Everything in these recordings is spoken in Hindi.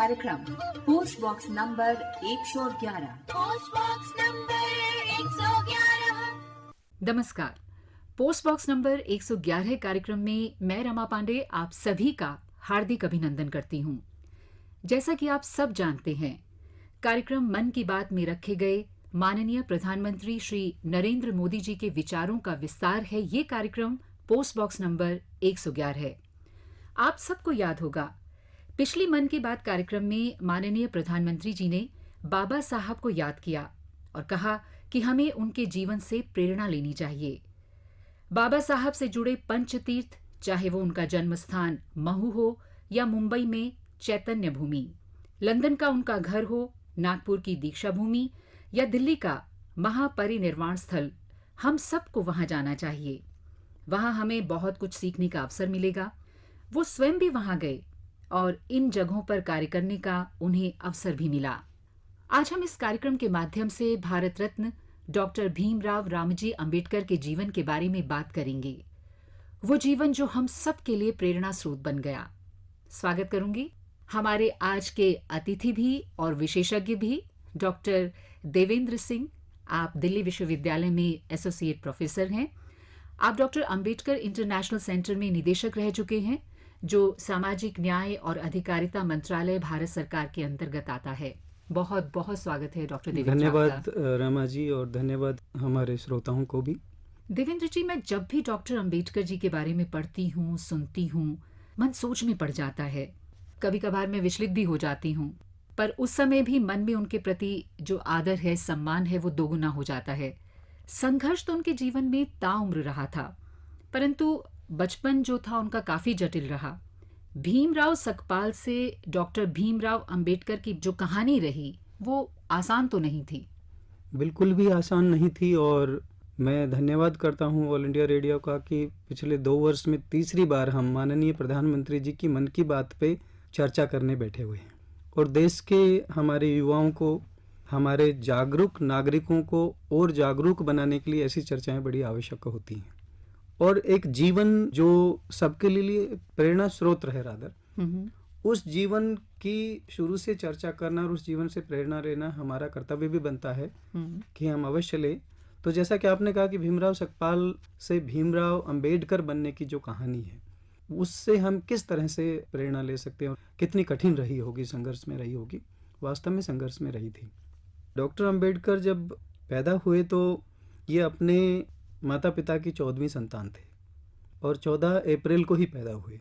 कार्यक्रम post box number 111। Post box number 111। नमस्कार। पोस्ट बॉक्स नंबर 111 कार्यक्रम में मैं रमा पांडे आप सभी का हार्दिक अभिनंदन करती हूँ। जैसा कि आप सब जानते हैं, कार्यक्रम मन की बात में रखे गए माननीय प्रधानमंत्री श्री नरेंद्र मोदी जी के विचारों का विस्तार है। ये कार्यक्रम पोस्ट बॉक्स नंबर 111 है। आप सबको याद होगा, पिछली मन की बात कार्यक्रम में माननीय प्रधानमंत्री जी ने बाबा साहब को याद किया और कहा कि हमें उनके जीवन से प्रेरणा लेनी चाहिए। बाबा साहब से जुड़े पंचतीर्थ, चाहे वो उनका जन्म स्थान महू हो या मुंबई में चैतन्य भूमि, लंदन का उनका घर हो, नागपुर की दीक्षा भूमि या दिल्ली का महापरिनिर्वाण स्थल, हम सबको वहां जाना चाहिए। वहां हमें बहुत कुछ सीखने का अवसर मिलेगा। वो स्वयं भी वहां गए और इन जगहों पर कार्य करने का उन्हें अवसर भी मिला। आज हम इस कार्यक्रम के माध्यम से भारत रत्न डॉक्टर भीमराव रामजी अंबेडकर के जीवन के बारे में बात करेंगे। वो जीवन जो हम सब के लिए प्रेरणा स्रोत बन गया। स्वागत करूंगी हमारे आज के अतिथि भी और विशेषज्ञ भी, डॉक्टर देवेंद्र सिंह। आप दिल्ली विश्वविद्यालय में एसोसिएट प्रोफेसर हैं। आप डॉक्टर अंबेडकर इंटरनेशनल सेंटर में निदेशक रह चुके हैं, जो सामाजिक न्याय और अधिकारिता मंत्रालय भारत सरकार के अंतर्गत आता है। बहुत बहुत स्वागत है डॉक्टर देवेंद्र। धन्यवाद रमा जी, और धन्यवाद हमारे श्रोताओं को भी। देवेंद्र जी, मैं जब भी डॉक्टर अंबेडकर जी के बारे में पढ़ती हूँ, सुनती हूँ, मन सोच में पड़ जाता है। कभी कभार मैं विचलित भी हो जाती हूँ, पर उस समय भी मन में उनके प्रति जो आदर है, सम्मान है, वो दोगुना हो जाता है। संघर्ष तो उनके जीवन में ताउम्र रहा था, परंतु बचपन जो था उनका काफी जटिल रहा। भीमराव सकपाल से डॉक्टर भीमराव अंबेडकर की जो कहानी रही, वो आसान तो नहीं थी। बिल्कुल भी आसान नहीं थी, और मैं धन्यवाद करता हूँ ऑल इंडिया रेडियो का कि पिछले 2 वर्ष में तीसरी बार हम माननीय प्रधानमंत्री जी की मन की बात पे चर्चा करने बैठे हुए हैं, और देश के हमारे युवाओं को, हमारे जागरूक नागरिकों को और जागरूक बनाने के लिए ऐसी चर्चाएं बड़ी आवश्यक होती हैं। और एक जीवन जो सबके लिए प्रेरणा स्रोत रहे, रादर उस जीवन की शुरू से चर्चा करना और उस जीवन से प्रेरणा लेना हमारा कर्तव्य भी बनता है कि हम अवश्य लें। तो जैसा कि आपने कहा कि भीमराव सकपाल से भीमराव अंबेडकर बनने की जो कहानी है, उससे हम किस तरह से प्रेरणा ले सकते हैं और कितनी कठिन रही होगी, संघर्ष में रही होगी। वास्तव में संघर्ष में रही थी। डॉक्टर अंबेडकर जब पैदा हुए तो ये अपने माता पिता की 14वीं संतान थे, और 14 अप्रैल को ही पैदा हुए,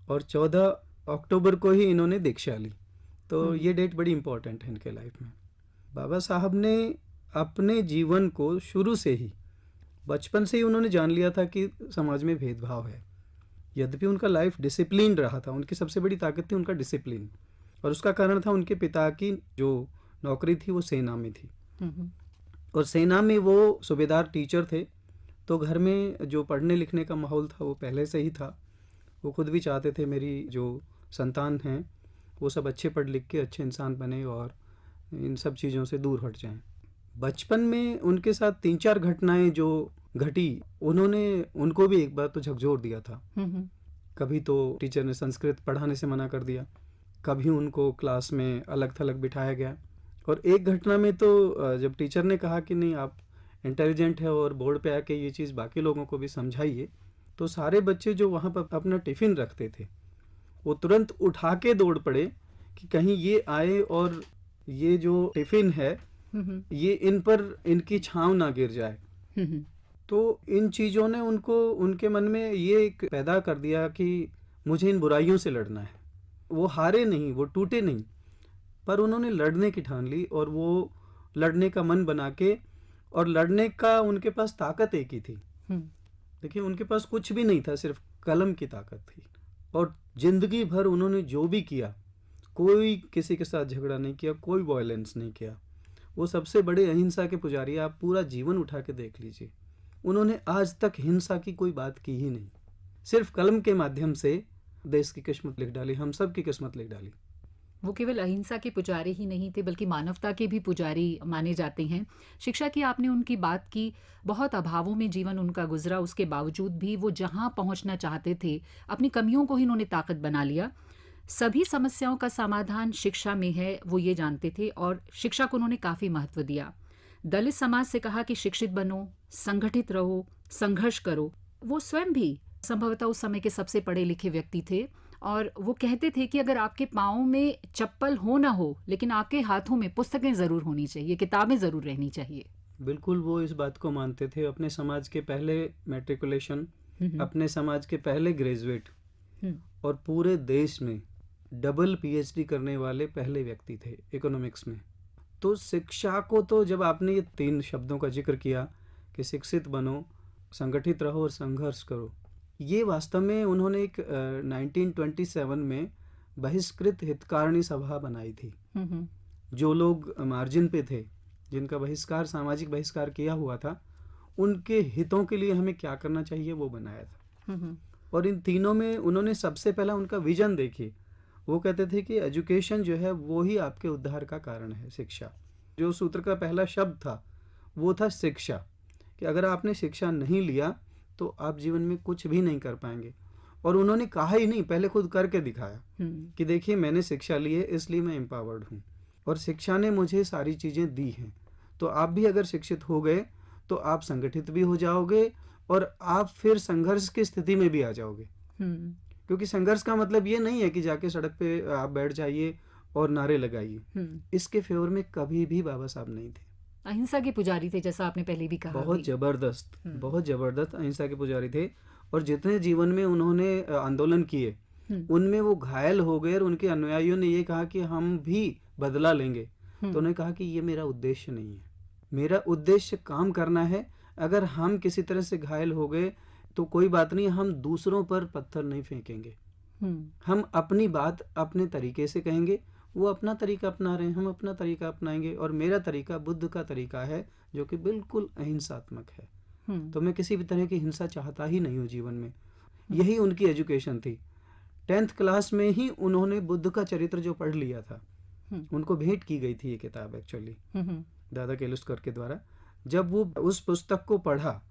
और 14 अक्टूबर को ही इन्होंने दीक्षा ली। तो ये डेट बड़ी इंपॉर्टेंट है इनके लाइफ में। बाबा साहब ने अपने जीवन को शुरू से ही, बचपन से ही उन्होंने जान लिया था कि समाज में भेदभाव है। यद्यपि उनका लाइफ डिसिप्लिन रहा था, उनकी सबसे बड़ी ताकत थी उनका डिसिप्लिन, और उसका कारण था उनके पिता की जो नौकरी थी वो सेना में थी, और सेना में वो सूबेदार टीचर थे। तो घर में जो पढ़ने लिखने का माहौल था वो पहले से ही था। वो खुद भी चाहते थे मेरी जो संतान हैं वो सब अच्छे पढ़ लिख के अच्छे इंसान बने और इन सब चीज़ों से दूर हट जाएं। बचपन में उनके साथ 3-4 घटनाएं जो घटी, उन्होंने उनको भी एक बार तो झकझोर दिया था। कभी तो टीचर ने संस्कृत पढ़ाने से मना कर दिया, कभी उनको क्लास में अलग थलग बिठाया गया, और एक घटना में तो जब टीचर ने कहा कि नहीं आप इंटेलिजेंट है और बोर्ड पे आके ये चीज़ बाकी लोगों को भी समझाइए, तो सारे बच्चे जो वहाँ पर अपना टिफ़िन रखते थे वो तुरंत उठा के दौड़ पड़े कि कहीं ये आए और ये जो टिफ़िन है ये इन पर इनकी छांव ना गिर जाए। तो इन चीज़ों ने उनको, उनके मन में ये पैदा कर दिया कि मुझे इन बुराइयों से लड़ना है। वो हारे नहीं, वो टूटे नहीं, पर उन्होंने लड़ने की ठान ली, और वो लड़ने का मन बना के, और लड़ने का उनके पास ताकत एक ही थी। देखिए उनके पास कुछ भी नहीं था, सिर्फ कलम की ताकत थी, और जिंदगी भर उन्होंने जो भी किया, कोई किसी के साथ झगड़ा नहीं किया, कोई वायलेंस नहीं किया। वो सबसे बड़े अहिंसा के पुजारी। आप पूरा जीवन उठा के देख लीजिए, उन्होंने आज तक हिंसा की कोई बात की ही नहीं। सिर्फ कलम के माध्यम से देश की किस्मत लिख डाली, हम सब की किस्मत लिख डाली। वो केवल अहिंसा के पुजारी ही नहीं थे, बल्कि मानवता के भी पुजारी माने जाते हैं। शिक्षा की आपने उनकी बात की, बहुत अभावों में जीवन उनका गुजरा, उसके बावजूद भी वो जहाँ पहुँचना चाहते थे, अपनी कमियों को ही उन्होंने ताकत बना लिया। सभी समस्याओं का समाधान शिक्षा में है, वो ये जानते थे और शिक्षा को उन्होंने काफ़ी महत्व दिया। दलित समाज से कहा कि शिक्षित बनो, संगठित रहो, संघर्ष करो। वो स्वयं भी संभवतः उस समय के सबसे पढ़े लिखे व्यक्ति थे और वो कहते थे कि अगर आपके पाँव में चप्पल हो ना हो, लेकिन आपके हाथों में पुस्तकें ज़रूर होनी चाहिए, किताबें ज़रूर रहनी चाहिए। बिल्कुल वो इस बात को मानते थे। अपने समाज के पहले मैट्रिकुलेशन, अपने समाज के पहले ग्रेजुएट और पूरे देश में डबल पीएचडी करने वाले पहले व्यक्ति थे इकोनॉमिक्स में। तो शिक्षा को तो जब आपने ये 3 शब्दों का जिक्र किया कि शिक्षित बनो, संगठित रहो और संघर्ष करो, ये वास्तव में उन्होंने एक 1927 में बहिष्कृत हितकारिणी सभा बनाई थी। जो लोग मार्जिन पे थे, जिनका बहिष्कार, सामाजिक बहिष्कार किया हुआ था, उनके हितों के लिए हमें क्या करना चाहिए वो बनाया था। और इन तीनों में उन्होंने सबसे पहला उनका विजन देखी। वो कहते थे कि एजुकेशन जो है वो ही आपके उद्धार का कारण है, शिक्षा। जो सूत्र का पहला शब्द था वो था शिक्षा, कि अगर आपने शिक्षा नहीं लिया तो आप जीवन में कुछ भी नहीं कर पाएंगे। और उन्होंने कहा ही नहीं, पहले खुद करके दिखाया कि देखिए मैंने शिक्षा ली है इसलिए मैं एम्पावर्ड हूँ और शिक्षा ने मुझे सारी चीज़ें दी हैं। तो आप भी अगर शिक्षित हो गए तो आप संगठित भी हो जाओगे और आप फिर संघर्ष की स्थिति में भी आ जाओगे। क्योंकि संघर्ष का मतलब ये नहीं है कि जाके सड़क पे आप बैठ जाइए और नारे लगाइए। इसके फेवर में कभी भी बाबा साहब नहीं थे। अहिंसा के पुजारी थे, जैसा आपने पहले भी कहा। बहुत जबरदस्त अहिंसा के पुजारी थे। और जितने जीवन में उन्होंने आंदोलन किए उनमें वो घायल हो गए और उनके अनुयायियों ने ये कहा कि हम भी बदला लेंगे। तो उन्होंने कहा कि ये मेरा उद्देश्य नहीं है, मेरा उद्देश्य काम करना है। अगर हम किसी तरह से घायल हो गए तो कोई बात नहीं, हम दूसरों पर पत्थर नहीं फेंकेंगे। हम अपनी बात अपने तरीके से कहेंगे। वो अपना तरीका अपना रहे हैं, हम अपना तरीका अपनाएंगे। और मेरा तरीका बुद्ध का तरीका है जो कि बिल्कुल अहिंसात्मक है। तो मैं किसी भी तरह की हिंसा चाहता ही नहीं हूँ जीवन में। यही उनकी एजुकेशन थी। 10th क्लास में ही उन्होंने बुद्ध का चरित्र जो पढ़ लिया था, उनको भेंट की गई थी ये किताब एक्चुअली दादा केलुस्कर के द्वारा। जब वो उस पुस्तक को पढ़ा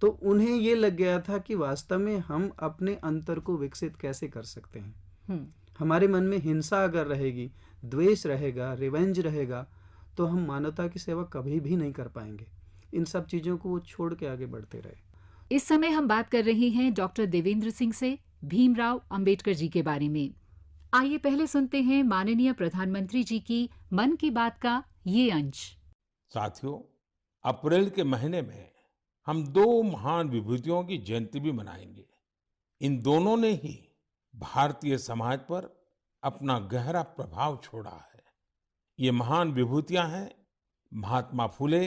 तो उन्हें ये लग गया था कि वास्तव में हम अपने अंतर को विकसित कैसे कर सकते हैं। हमारे मन में हिंसा अगर रहेगी, द्वेष रहेगा, रिवेंज रहेगा, तो हम मानवता की सेवा कभी भी नहीं कर पाएंगे। इन सब चीज़ों को वो छोड़ के आगे बढ़ते रहे। इस समय हम बात कर रहे हैं डॉक्टर देवेंद्र सिंह से भीमराव अंबेडकर जी के बारे में। आइए पहले सुनते हैं माननीय प्रधानमंत्री जी की मन की बात का ये अंश। साथियों, अप्रैल के महीने में हम 2 महान विभूतियों की जयंती भी मनाएंगे। इन दोनों ने ही भारतीय समाज पर अपना गहरा प्रभाव छोड़ा है। ये महान विभूतियां हैं महात्मा फुले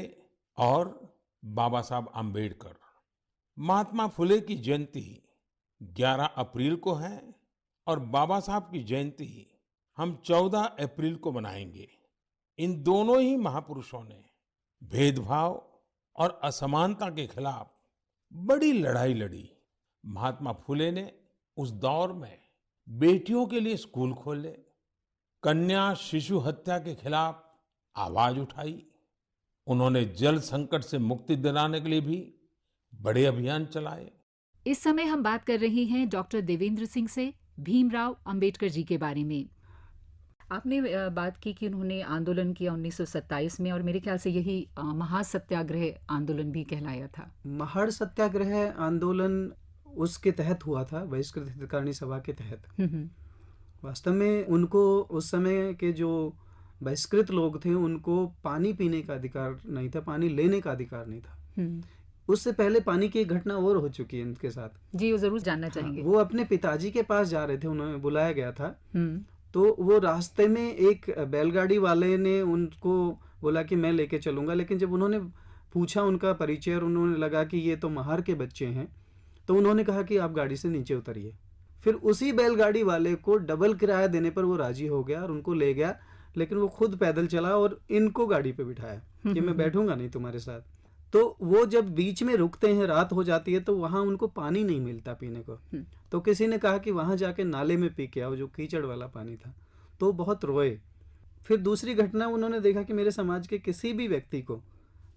और बाबा साहब आम्बेडकर। महात्मा फुले की जयंती 11 अप्रैल को है और बाबा साहब की जयंती हम 14 अप्रैल को मनाएंगे। इन दोनों ही महापुरुषों ने भेदभाव और असमानता के खिलाफ बड़ी लड़ाई लड़ी। महात्मा फुले ने उस दौर में बेटियों के लिए स्कूल खोले, कन्या शिशु हत्या के खिलाफ आवाज उठाई। उन्होंने जल संकट से मुक्ति दिलाने के लिए भी बड़े अभियान चलाए। इस समय हम बात कर रहे हैं डॉक्टर देवेंद्र सिंह से भीमराव अंबेडकर जी के बारे में। आपने बात की कि उन्होंने आंदोलन किया 1927 में और मेरे ख्याल से यही महासत्याग्रह आंदोलन भी कहलाया था। महाड़ सत्याग्रह आंदोलन उसके तहत हुआ था, बहिष्कृत हितकारिणी सभा के तहत। वास्तव में उनको उस समय के जो बहिष्कृत लोग थे उनको पानी पीने का अधिकार नहीं था, पानी लेने का अधिकार नहीं था। उससे पहले पानी की एक घटना और हो चुकी है इनके साथ। जी, वो जरूर जानना चाहेंगे। वो अपने पिताजी के पास जा रहे थे, उन्हें बुलाया गया था। तो वो रास्ते में एक बैलगाड़ी वाले ने उनको बोला कि मैं लेके चलूंगा, लेकिन जब उन्होंने पूछा उनका परिचय और उन्होंने लगा कि ये तो महार के बच्चे हैं, तो उन्होंने कहा कि आप गाड़ी से नीचे उतरिए। फिर उसी बैलगाड़ी वाले को डबल किराया देने पर वो राजी हो गया और उनको ले गया, लेकिन वो खुद पैदल चला और इनको गाड़ी पे बिठाया कि मैं बैठूंगा नहीं तुम्हारे साथ। तो वो जब बीच में रुकते हैं, रात हो जाती है, तो वहां उनको पानी नहीं मिलता पीने को। तो किसी ने कहा कि वहां जाके नाले में पी के आओ, जो कीचड़ वाला पानी था। तो बहुत रोए। फिर दूसरी घटना उन्होंने देखा कि मेरे समाज के किसी भी व्यक्ति को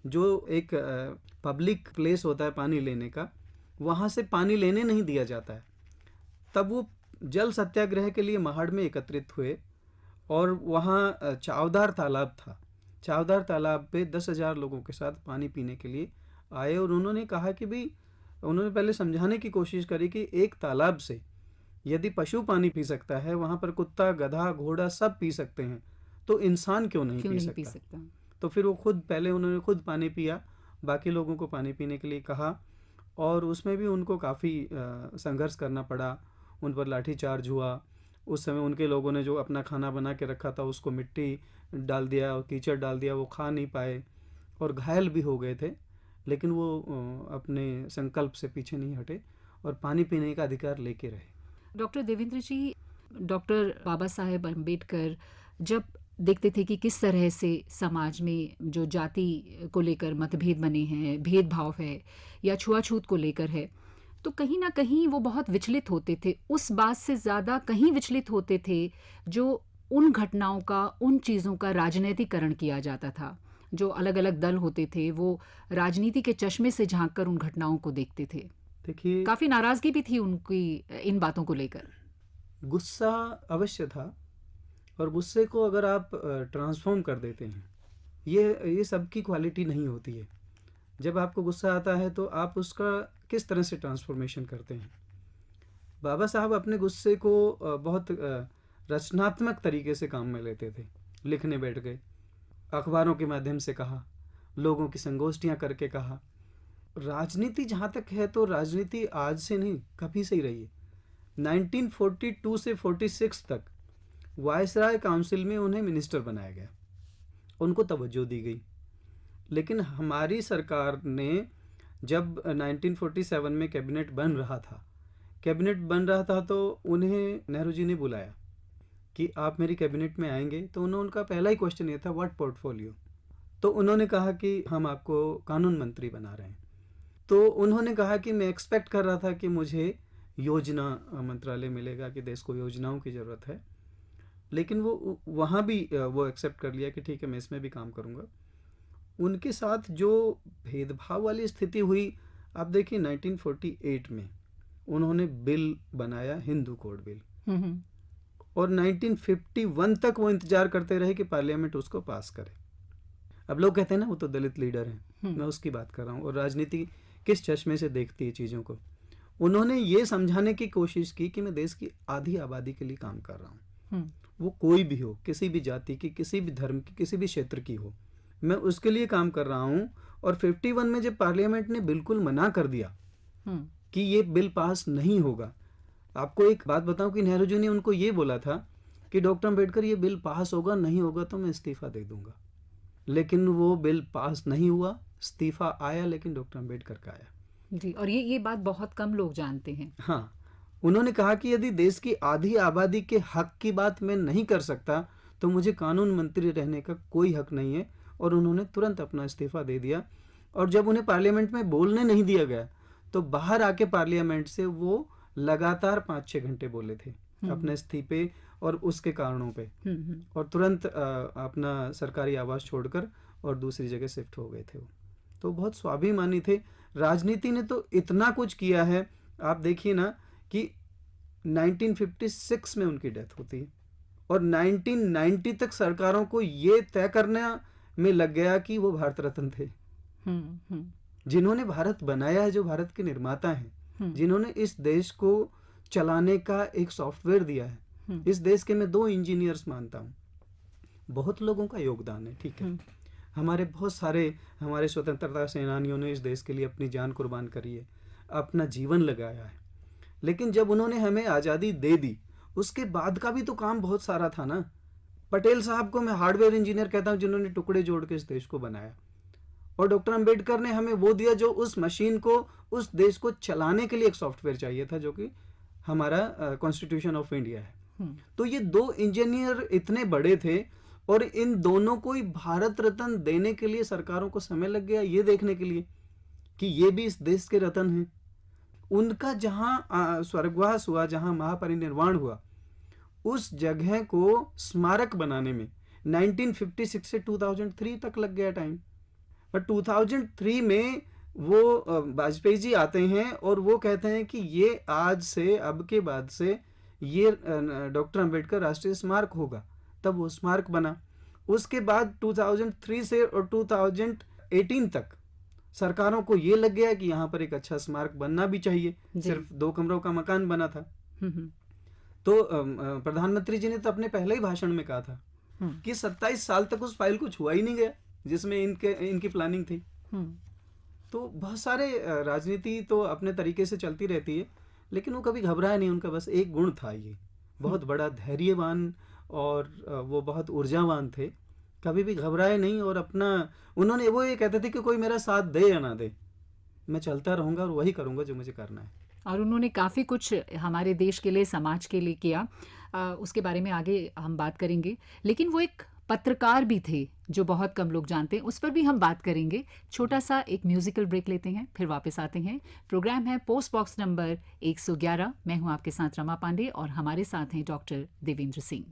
जो एक पब्लिक प्लेस होता है पानी लेने का, वहां से पानी लेने नहीं दिया जाता है। तब वो जल सत्याग्रह के लिए महाड़ में एकत्रित हुए और वहाँ चावदार तालाब था। चावदार तालाब पे 10,000 लोगों के साथ पानी पीने के लिए आए और उन्होंने कहा कि भाई, उन्होंने पहले समझाने की कोशिश करी कि एक तालाब से यदि पशु पानी पी सकता है, वहाँ पर कुत्ता, गधा, घोड़ा सब पी सकते हैं, तो इंसान क्यों नहीं पी सकता। तो फिर वो उन्होंने खुद पानी पिया, बाकी लोगों को पानी पीने के लिए कहा और उसमें भी उनको काफ़ी संघर्ष करना पड़ा। उन पर लाठीचार्ज हुआ। उस समय उनके लोगों ने जो अपना खाना बना के रखा था उसको मिट्टी डाल दिया और कीचड़ डाल दिया, वो खा नहीं पाए और घायल भी हो गए थे, लेकिन वो अपने संकल्प से पीछे नहीं हटे और पानी पीने का अधिकार लेके रहे। डॉक्टर देवेंद्र जी, डॉक्टर बाबा साहेब अम्बेडकर जब देखते थे कि किस तरह से समाज में जो जाति को लेकर मतभेद बने हैं, भेदभाव है या छुआछूत को लेकर है, तो कहीं ना कहीं वो बहुत विचलित होते थे। उस बात से ज़्यादा कहीं विचलित होते थे जो उन घटनाओं का, उन चीज़ों का राजनीतिकरण किया जाता था। जो अलग अलग दल होते थे वो राजनीति के चश्मे से झांक कर उन घटनाओं को देखते थे। देखिए, काफ़ी नाराज़गी भी थी उनकी इन बातों को लेकर। गुस्सा अवश्य था और गुस्से को अगर आप ट्रांसफॉर्म कर देते हैं, ये सबकी क्वालिटी नहीं होती है। जब आपको गुस्सा आता है तो आप उसका किस तरह से ट्रांसफॉर्मेशन करते हैं। बाबा साहब अपने गुस्से को बहुत रचनात्मक तरीके से काम में लेते थे। लिखने बैठ गए, अखबारों के माध्यम से कहा, लोगों की संगोष्ठियां करके कहा। राजनीति जहाँ तक है तो राजनीति आज से नहीं, कभी से ही रही है। 1942 से 46 तक वायसराय काउंसिल में उन्हें मिनिस्टर बनाया गया, उनको तवज्जो दी गई। लेकिन हमारी सरकार ने जब 1947 में कैबिनेट बन रहा था तो उन्हें नेहरू जी ने बुलाया कि आप मेरी कैबिनेट में आएंगे। तो उनका पहला ही क्वेश्चन ये था, व्हाट पोर्टफोलियो। तो उन्होंने कहा कि हम आपको कानून मंत्री बना रहे हैं। तो उन्होंने कहा कि मैं एक्सपेक्ट कर रहा था कि मुझे योजना मंत्रालय मिलेगा, कि देश को योजनाओं की ज़रूरत है, लेकिन वो वहाँ भी वो एक्सेप्ट कर लिया कि ठीक है, मैं इसमें भी काम करूँगा। उनके साथ जो भेदभाव वाली स्थिति हुई, आप देखिए 1948 में उन्होंने बिल बनाया, हिंदू कोड बिल, और 1951 तक वो इंतजार करते रहे कि पार्लियामेंट उसको पास करे। अब लोग कहते हैं ना वो तो दलित लीडर हैं, मैं उसकी बात कर रहा हूँ। और राजनीति किस चश्मे से देखती है चीज़ों को। उन्होंने ये समझाने की कोशिश की कि मैं देश की आधी आबादी के लिए काम कर रहा हूँ, वो कोई भी हो, किसी भी जाति की, किसी भी धर्म की, किसी भी क्षेत्र की हो, मैं उसके लिए काम कर रहा हूँ। और 51 में जब पार्लियामेंट ने बिल्कुल मना कर दिया कि ये बिल पास नहीं होगा, आपको एक बात बताऊं कि नेहरू जी ने उनको ये बोला था कि डॉक्टर अम्बेडकर ये बिल पास होगा, नहीं होगा तो मैं इस्तीफा दे दूंगा। लेकिन वो बिल पास नहीं हुआ, इस्तीफा आया, लेकिन डॉक्टर अम्बेडकर का आया। जी, और ये बात बहुत कम लोग जानते हैं। हाँ, उन्होंने कहा कि यदि देश की आधी आबादी के हक की बात मैं नहीं कर सकता तो मुझे कानून मंत्री रहने का कोई हक नहीं है। और उन्होंने तुरंत अपना इस्तीफा दे दिया। और जब उन्हें पार्लियामेंट में बोलने नहीं दिया गया तो बाहर आके पार्लियामेंट से वो लगातार 5-6 घंटे बोले थे अपने इस्तीफे और उसके कारणों पे, और तुरंत अपना सरकारी आवास छोड़कर और दूसरी जगह शिफ्ट हो गए थे। वो तो बहुत स्वाभिमानी थे। राजनीति ने तो इतना कुछ किया है, आप देखिए ना कि 1956 में उनकी डेथ होती है और 1990 तक सरकारों को ये तय करना में लग गया कि वो भारत रत्न थे, जिन्होंने भारत बनाया है, जो भारत के निर्माता हैं, जिन्होंने इस देश को चलाने का एक सॉफ्टवेयर दिया है। इस देश के मैं 2 इंजीनियर्स मानता हूँ। बहुत लोगों का योगदान है, ठीक है, हमारे स्वतंत्रता सेनानियों ने इस देश के लिए अपनी जान कुर्बान करी है, अपना जीवन लगाया है। लेकिन जब उन्होंने हमें आज़ादी दे दी, उसके बाद का भी तो काम बहुत सारा था ना। पटेल साहब को मैं हार्डवेयर इंजीनियर कहता हूँ, जिन्होंने टुकड़े जोड़ के इस देश को बनाया। और डॉक्टर अंबेडकर ने हमें वो दिया जो उस मशीन को, उस देश को चलाने के लिए एक सॉफ्टवेयर चाहिए था, जो कि हमारा कॉन्स्टिट्यूशन ऑफ इंडिया है। तो ये 2 इंजीनियर इतने बड़े थे और इन दोनों को ही भारत रत्न देने के लिए सरकारों को समय लग गया, ये देखने के लिए कि ये भी इस देश के रत्न हैं। उनका जहाँ स्वर्गवास हुआ, जहाँ महापरिनिर्वाण हुआ, उस जगह को स्मारक बनाने में 1956 से 2003 तक लग गया टाइम। पर 2003 में वो वाजपेयी जी आते हैं और वो कहते हैं कि ये आज से, अब के बाद से ये डॉक्टर अंबेडकर राष्ट्रीय स्मारक होगा, तब वो स्मारक बना। उसके बाद 2003 से और 2018 तक सरकारों को ये लग गया कि यहाँ पर एक अच्छा स्मारक बनना भी चाहिए। सिर्फ 2 कमरों का मकान बना था। तो प्रधानमंत्री जी ने तो अपने पहले ही भाषण में कहा था कि 27 साल तक उस फाइल को छुआ ही नहीं गया जिसमें इनकी प्लानिंग थी। तो बहुत सारे राजनीति तो अपने तरीके से चलती रहती है, लेकिन वो कभी घबराया नहीं। उनका बस एक गुण था, ये बहुत बड़ा धैर्यवान और वो बहुत ऊर्जावान थे, कभी भी घबराए नहीं। और अपना उन्होंने वो ये कहते थे कि कोई मेरा साथ दे या ना दे, मैं चलता रहूँगा और वही करूँगा जो मुझे करना है। और उन्होंने काफ़ी कुछ हमारे देश के लिए, समाज के लिए किया। उसके बारे में आगे हम बात करेंगे। लेकिन वो एक पत्रकार भी थे जो बहुत कम लोग जानते हैं, उस पर भी हम बात करेंगे। छोटा सा एक म्यूजिकल ब्रेक लेते हैं, फिर वापस आते हैं। प्रोग्राम है पोस्ट बॉक्स नंबर 111। मैं हूं आपके साथ रमा पांडे और हमारे साथ हैं डॉक्टर देवेंद्र सिंह।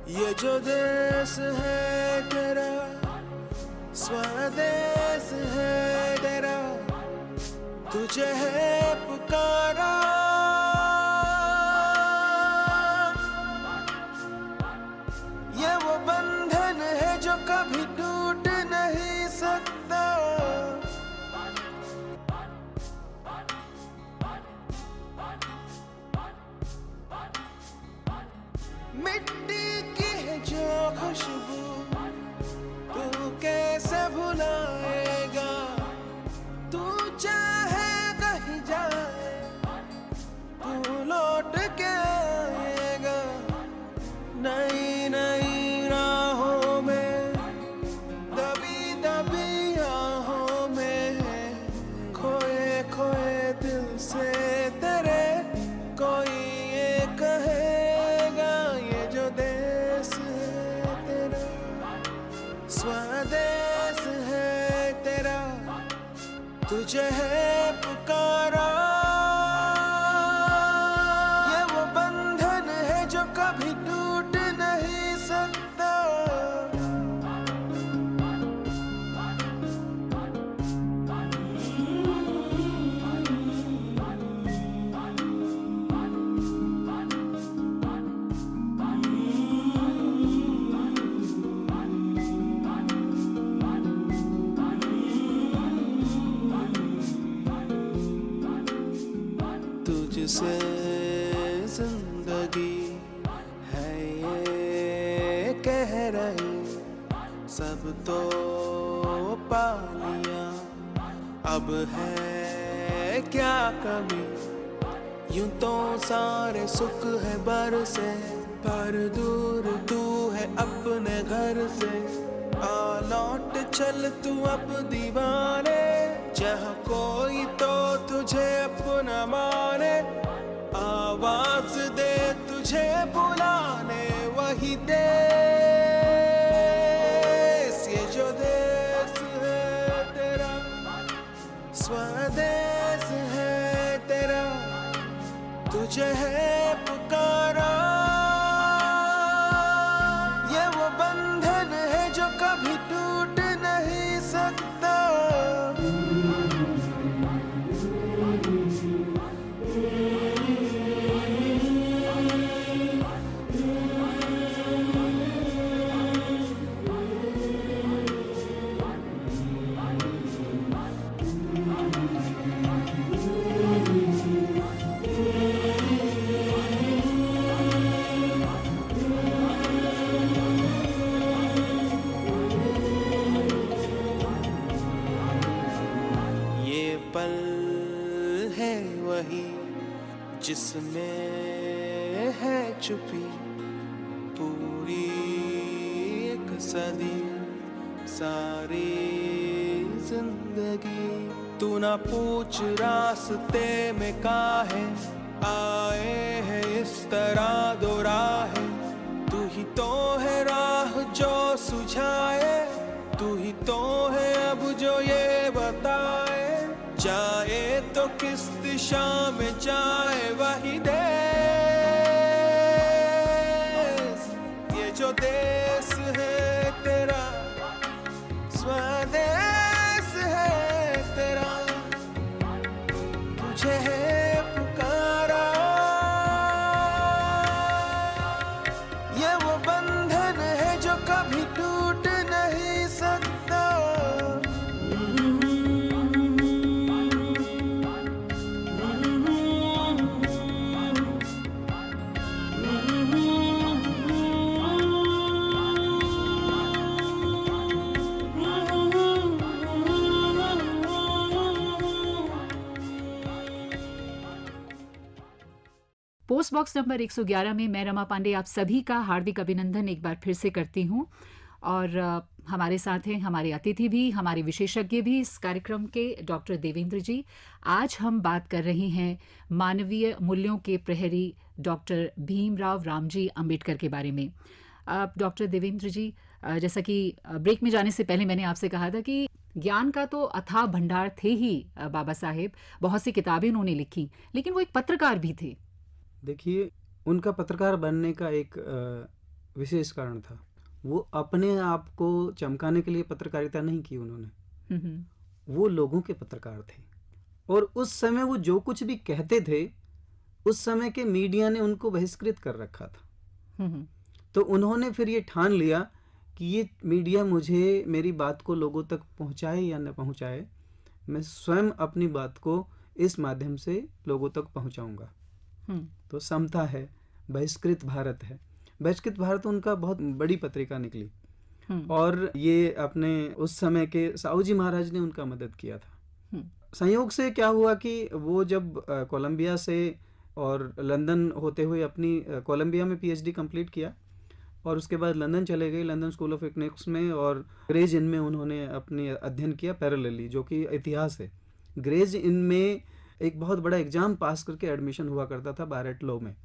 ये जो देश है तेरा, स्वदेश है तेरा, तुझे है पुकारा। ये वो बंधन है जो कभी टूट नहीं सकता। मिट्टी की है जो खुशबू तू कैसे भुलाएगा। तू चाहे कहीं जाए तू लौट के आएगा। नई नई राहों में, दबी दबी राहों में, खोए खोए दिल से तेरे कोई ये कहेगा। ये जो देश है तेरा, स्वदेश है तेरा, तुझे है पुकारा। ये वो बंधन है जो कभी टूट नहीं सकता। तुझसे जिंदगी है ये कह रही, सब तो पा लिया, अब है क्या कमी। यूं तो सारे सुख है बरसे, पर दूर तू है अपने घर से। आ लौट चल तू अब दीवाने, जहाँ कोई तो तुझे अपना माने। आवाज दे तुझे बुलाने वही देश। ये जो देश है तेरा, स्वदेश है तेरा, तुझे है पुकारा। ये वो बंधन है जो कभी टूट नहीं सकता। पल है वही जिसमें है छुपी पूरी एक सदी, सारी जिंदगी। तू ना पूछ रास्ते में काहे आए हैं इस तरह दो राहें, तू ही तो है राह जो सुझाए, तू ही तो है अब जो ये बताए, जाए तो किस दिशा में जाए वही देश, ये जो देश है तेरा स्वदेश है तेरा, तुझे है पुकारा, ये वो बंधन है जो कभी टूट नहीं सकता। पोस्ट बॉक्स नंबर 111 में मैं रमा पांडे आप सभी का हार्दिक अभिनंदन एक बार फिर से करती हूँ। और हमारे साथ हैं हमारे अतिथि भी, हमारे विशेषज्ञ भी इस कार्यक्रम के, डॉक्टर देवेंद्र जी। आज हम बात कर रहे हैं मानवीय मूल्यों के प्रहरी डॉक्टर भीमराव रामजी अंबेडकर के बारे में। डॉक्टर देवेंद्र जी, जैसा कि ब्रेक में जाने से पहले मैंने आपसे कहा था कि ज्ञान का तो अथाह भंडार थे ही बाबा साहेब, बहुत सी किताबें उन्होंने लिखी, लेकिन वो एक पत्रकार भी थे। देखिए, उनका पत्रकार बनने का एक विशेष कारण था। वो अपने आप को चमकाने के लिए पत्रकारिता नहीं की उन्होंने, वो लोगों के पत्रकार थे। और उस समय वो जो कुछ भी कहते थे, उस समय के मीडिया ने उनको बहिष्कृत कर रखा था। तो उन्होंने फिर ये ठान लिया कि ये मीडिया मुझे, मेरी बात को लोगों तक पहुंचाए या न पहुंचाए, मैं स्वयं अपनी बात को इस माध्यम से लोगों तक पहुंचाऊंगा। तो समता है, बहिष्कृत भारत है। बहिष्कृत भारत उनका बहुत बड़ी पत्रिका निकली, और ये अपने उस समय के साहू जी महाराज ने उनका मदद किया था। संयोग से क्या हुआ कि वो जब कोलंबिया से और लंदन होते हुए अपनी कोलंबिया में पीएचडी कंप्लीट किया, और उसके बाद लंदन चले गए, लंदन स्कूल ऑफ इकोनॉमिक्स में, और ग्रेज इन में उन्होंने अपनी अध्ययन किया पैरेलली, जो कि इतिहास है। ग्रेज इन में एक बहुत बड़ा एग्जाम पास करके एडमिशन हुआ करता था बारेट लॉ में,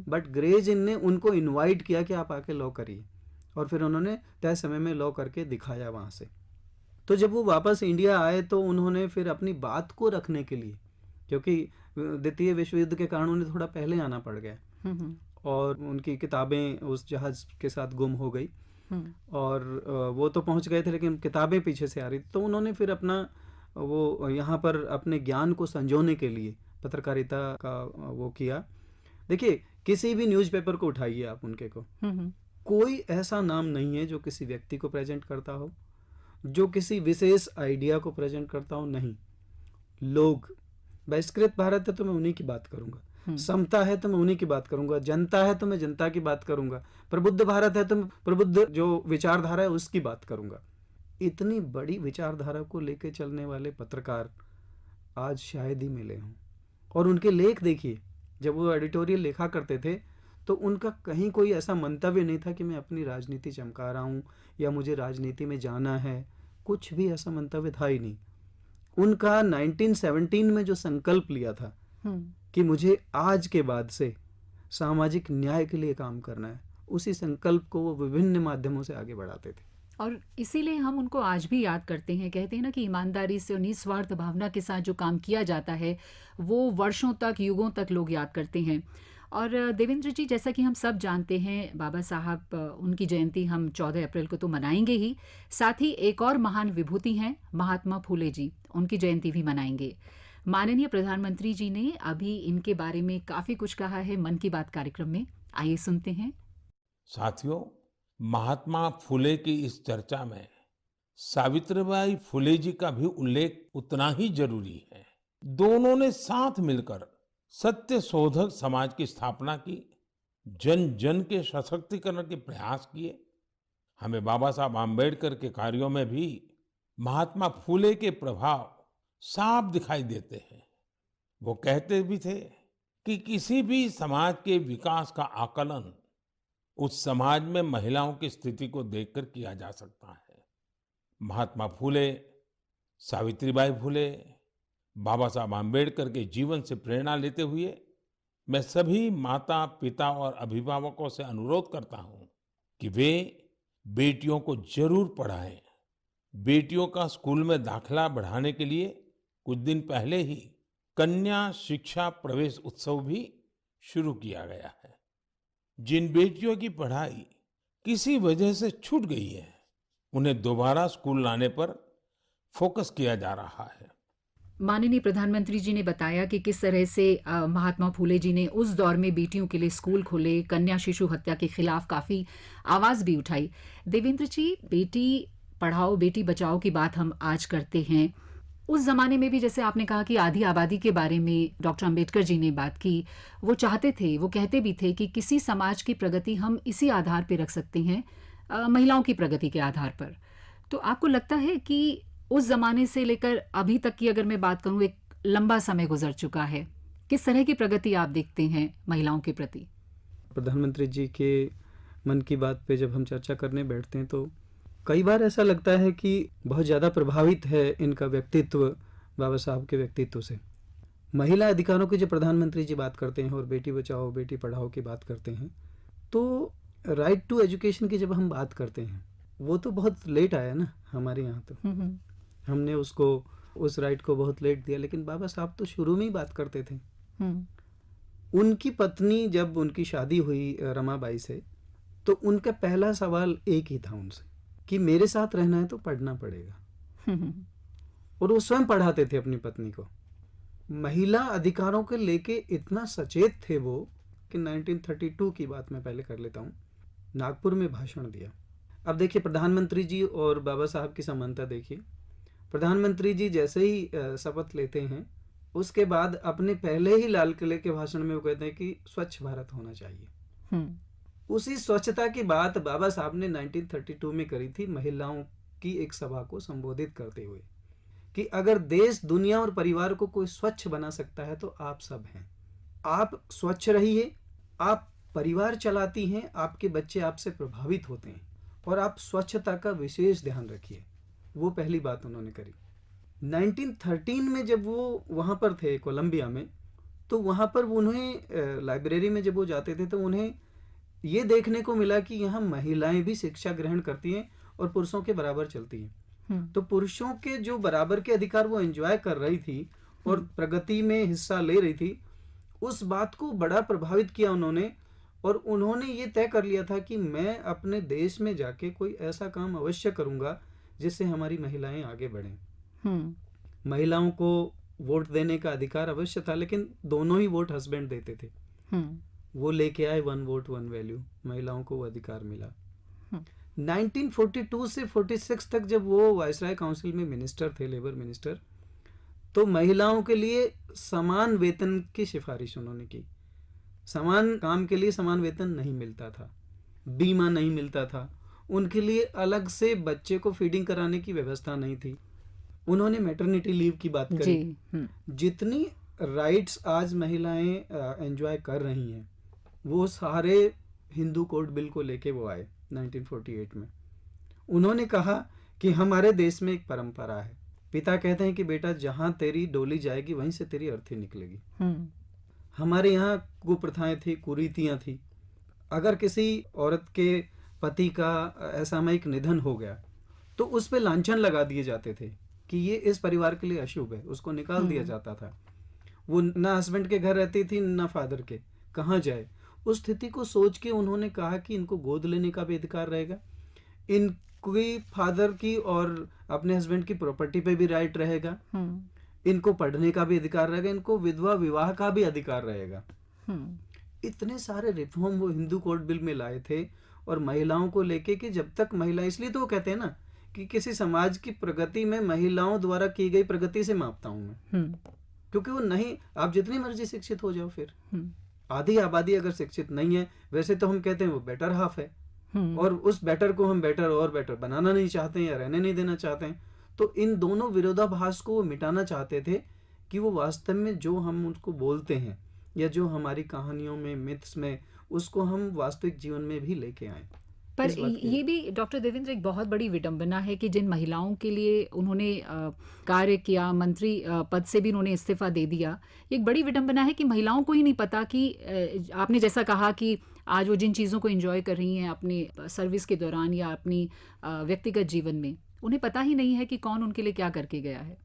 बट ग्रेज इन ने उनको इनवाइट किया कि आप आके लॉ करिए, और फिर उन्होंने तय समय में लॉ करके दिखाया वहाँ से। तो जब वो वापस इंडिया आए तो उन्होंने फिर अपनी बात को रखने के लिए, क्योंकि द्वितीय विश्व युद्ध के कारण उन्हें थोड़ा पहले आना पड़ गया, और उनकी किताबें उस जहाज के साथ गुम हो गई, और वो तो पहुँच गए थे लेकिन किताबें पीछे से आ रही थी। तो उन्होंने फिर अपना वो यहाँ पर अपने ज्ञान को संजोने के लिए पत्रकारिता का वो किया। देखिए, किसी भी न्यूज़पेपर को उठाइए आप, उनके को कोई ऐसा नाम नहीं है जो किसी व्यक्ति को प्रेजेंट करता हो, जो किसी विशेष आइडिया को प्रेजेंट करता हो। नहीं, लोग, बहिष्कृत भारत है तो मैं उन्हीं की बात करूंगा, समता है तो मैं उन्हीं की बात करूंगा, जनता है तो मैं जनता की बात करूंगा, प्रबुद्ध भारत है तो मैं प्रबुद्ध जो विचारधारा है उसकी बात करूंगा। इतनी बड़ी विचारधारा को लेकर चलने वाले पत्रकार आज शायद ही मिले हों। और उनके लेख देखिए, जब वो एडिटोरियल लिखा करते थे तो उनका कहीं कोई ऐसा मंतव्य नहीं था कि मैं अपनी राजनीति चमका रहा हूँ या मुझे राजनीति में जाना है, कुछ भी ऐसा मंतव्य था ही नहीं। उनका 1917 में जो संकल्प लिया था कि मुझे आज के बाद से सामाजिक न्याय के लिए काम करना है, उसी संकल्प को वो विभिन्न माध्यमों से आगे बढ़ाते थे। और इसीलिए हम उनको आज भी याद करते हैं। कहते हैं ना कि ईमानदारी से और निस्वार्थ भावना के साथ जो काम किया जाता है वो वर्षों तक, युगों तक लोग याद करते हैं। और देवेंद्र जी, जैसा कि हम सब जानते हैं, बाबा साहब, उनकी जयंती हम 14 अप्रैल को तो मनाएंगे ही, साथ ही एक और महान विभूति हैं महात्मा फूले जी, उनकी जयंती भी मनाएंगे। माननीय प्रधानमंत्री जी ने अभी इनके बारे में काफ़ी कुछ कहा है मन की बात कार्यक्रम में, आइए सुनते हैं। साथियों, महात्मा फुले की इस चर्चा में सावित्रीबाई फुले जी का भी उल्लेख उतना ही जरूरी है। दोनों ने साथ मिलकर सत्य शोधक समाज की स्थापना की, जन जन के सशक्तिकरण के प्रयास किए। हमें बाबा साहब आम्बेडकर के कार्यों में भी महात्मा फुले के प्रभाव साफ दिखाई देते हैं। वो कहते भी थे कि किसी भी समाज के विकास का आकलन उस समाज में महिलाओं की स्थिति को देखकर किया जा सकता है। महात्मा फुले, सावित्रीबाई फुले, बाबा साहब आम्बेडकर के जीवन से प्रेरणा लेते हुए मैं सभी माता पिता और अभिभावकों से अनुरोध करता हूं कि वे बेटियों को जरूर पढ़ाएं। बेटियों का स्कूल में दाखिला बढ़ाने के लिए कुछ दिन पहले ही कन्या शिक्षा प्रवेश उत्सव भी शुरू किया गया है। जिन बेटियों की पढ़ाई किसी वजह से छूट गई है, उन्हें दोबारा स्कूल लाने पर फोकस किया जा रहा है। माननीय प्रधानमंत्री जी ने बताया कि किस तरह से महात्मा फूले जी ने उस दौर में बेटियों के लिए स्कूल खोले, कन्या शिशु हत्या के खिलाफ काफी आवाज भी उठाई। देवेंद्र जी, बेटी पढ़ाओ बेटी बचाओ की बात हम आज करते हैं। उस जमाने में भी जैसे आपने कहा कि आधी आबादी के बारे में डॉक्टर अंबेडकर जी ने बात की, वो चाहते थे, वो कहते भी थे कि किसी समाज की प्रगति हम इसी आधार पर रख सकते हैं, महिलाओं की प्रगति के आधार पर। तो आपको लगता है कि उस जमाने से लेकर अभी तक की अगर मैं बात करूं, एक लंबा समय गुजर चुका है, किस तरह की प्रगति आप देखते हैं महिलाओं के प्रति? प्रधानमंत्री जी के मन की बात पे जब हम चर्चा करने बैठते हैं तो कई बार ऐसा लगता है कि बहुत ज़्यादा प्रभावित है इनका व्यक्तित्व बाबा साहब के व्यक्तित्व से। महिला अधिकारों की जब प्रधानमंत्री जी बात करते हैं और बेटी बचाओ बेटी पढ़ाओ की बात करते हैं, तो राइट टू एजुकेशन की जब हम बात करते हैं, वो तो बहुत लेट आया ना हमारे यहाँ। तो हमने उसको उस राइट को बहुत लेट दिया, लेकिन बाबा साहब तो शुरू में ही बात करते थे। उनकी पत्नी जब उनकी शादी हुई रमाबाई से, तो उनका पहला सवाल एक ही था उनसे कि मेरे साथ रहना है तो पढ़ना पड़ेगा। और वो स्वयं पढ़ाते थे अपनी पत्नी को। महिला अधिकारों के लेके इतना सचेत थे वो कि 1932 की बात मैं पहले कर लेता हूँ, नागपुर में भाषण दिया। अब देखिए प्रधानमंत्री जी और बाबा साहब की समानता देखिए। प्रधानमंत्री जी जैसे ही शपथ लेते हैं, उसके बाद अपने पहले ही लाल किले के भाषण में वो कहते हैं कि स्वच्छ भारत होना चाहिए। उसी स्वच्छता की बात बाबा साहब ने 1932 में करी थी, महिलाओं की एक सभा को संबोधित करते हुए, कि अगर देश दुनिया और परिवार को कोई स्वच्छ बना सकता है तो आप सब हैं। आप स्वच्छ रहिए, आप परिवार चलाती हैं, आपके बच्चे आपसे प्रभावित होते हैं, और आप स्वच्छता का विशेष ध्यान रखिए। वो पहली बात उन्होंने करी। 1913 में जब वो वहाँ पर थे कोलंबिया में, तो वहाँ पर उन्हें लाइब्रेरी में जब वो जाते थे तो उन्हें ये देखने को मिला कि यहाँ महिलाएं भी शिक्षा ग्रहण करती हैं और पुरुषों के बराबर चलती हैं। तो पुरुषों के जो बराबर के अधिकार वो एंजॉय कर रही थी और प्रगति में हिस्सा ले रही थी, उस बात को बड़ा प्रभावित किया उन्होंने। और उन्होंने ये तय कर लिया था कि मैं अपने देश में जाके कोई ऐसा काम अवश्य करूंगा जिससे हमारी महिलाएं आगे बढ़ें। महिलाओं को वोट देने का अधिकार अवश्य था, लेकिन दोनों ही वोट हस्बैंड देते थे। वो लेके आए 1 वोट 1 वैल्यू, महिलाओं को वो अधिकार मिला। 1942 से 46 तक जब वो वायसराय काउंसिल में मिनिस्टर थे, लेबर मिनिस्टर, तो महिलाओं के लिए समान वेतन की सिफारिश उन्होंने की। समान काम के लिए समान वेतन नहीं मिलता था, बीमा नहीं मिलता था, उनके लिए अलग से बच्चे को फीडिंग कराने की व्यवस्था नहीं थी। उन्होंने मैटरनिटी लीव की बात करी। जितनी राइट्स आज महिलाएं एंजॉय कर रही हैं, वो सारे हिंदू कोड बिल को लेके वो आए 1948 में। उन्होंने कहा कि हमारे देश में एक परंपरा है, पिता कहते हैं कि बेटा जहां तेरी डोली जाएगी वहीं से तेरी अर्थी निकलेगी। हमारे यहाँ कुप्रथाएं थी, कुरीतियां थी। अगर किसी औरत के पति का असामयिक निधन हो गया तो उस पे लांछन लगा दिए जाते थे कि ये इस परिवार के लिए अशुभ है, उसको निकाल दिया जाता था। वो ना हस्बैंड के घर रहती थी ना फादर के, कहाँ जाए। उस स्थिति को सोच के उन्होंने कहा कि इनको गोद लेने का भी अधिकार रहेगा, इनकी फादर की और अपने हस्बैंड की प्रॉपर्टी पे भी राइट रहेगा, इनको पढ़ने का भी अधिकार रहेगा, इनको विधवा विवाह का भी अधिकार रहेगा। इतने सारे रिफॉर्म वो हिंदू कोड बिल में लाए थे और महिलाओं को लेके कि जब तक महिला, इसलिए तो वो कहते हैं ना कि किसी समाज की प्रगति में महिलाओं द्वारा की गई प्रगति से मापता हूं मैं। क्योंकि वो नहीं, आप जितनी मर्जी शिक्षित हो जाओ, फिर आधी आबादी अगर शिक्षित नहीं है, वैसे तो हम कहते हैं वो बेटर हाफ है, और उस बेटर को हम बेटर और बेटर बनाना नहीं चाहते हैं या रहने नहीं देना चाहते हैं। तो इन दोनों विरोधाभास को वो मिटाना चाहते थे कि वो वास्तव में जो हम उसको बोलते हैं या जो हमारी कहानियों में, मिथ्स में, उसको हम वास्तविक जीवन में भी लेके आए। पर इस बात ये भी डॉक्टर देवेंद्र एक बहुत बड़ी विडंबना है कि जिन महिलाओं के लिए उन्होंने कार्य किया, मंत्री पद से भी उन्होंने इस्तीफा दे दिया। ये एक बड़ी विडंबना है कि महिलाओं को ही नहीं पता कि आपने जैसा कहा कि आज वो जिन चीज़ों को एंजॉय कर रही हैं अपने सर्विस के दौरान या अपनी व्यक्तिगत जीवन में, उन्हें पता ही नहीं है कि कौन उनके लिए क्या करके गया है।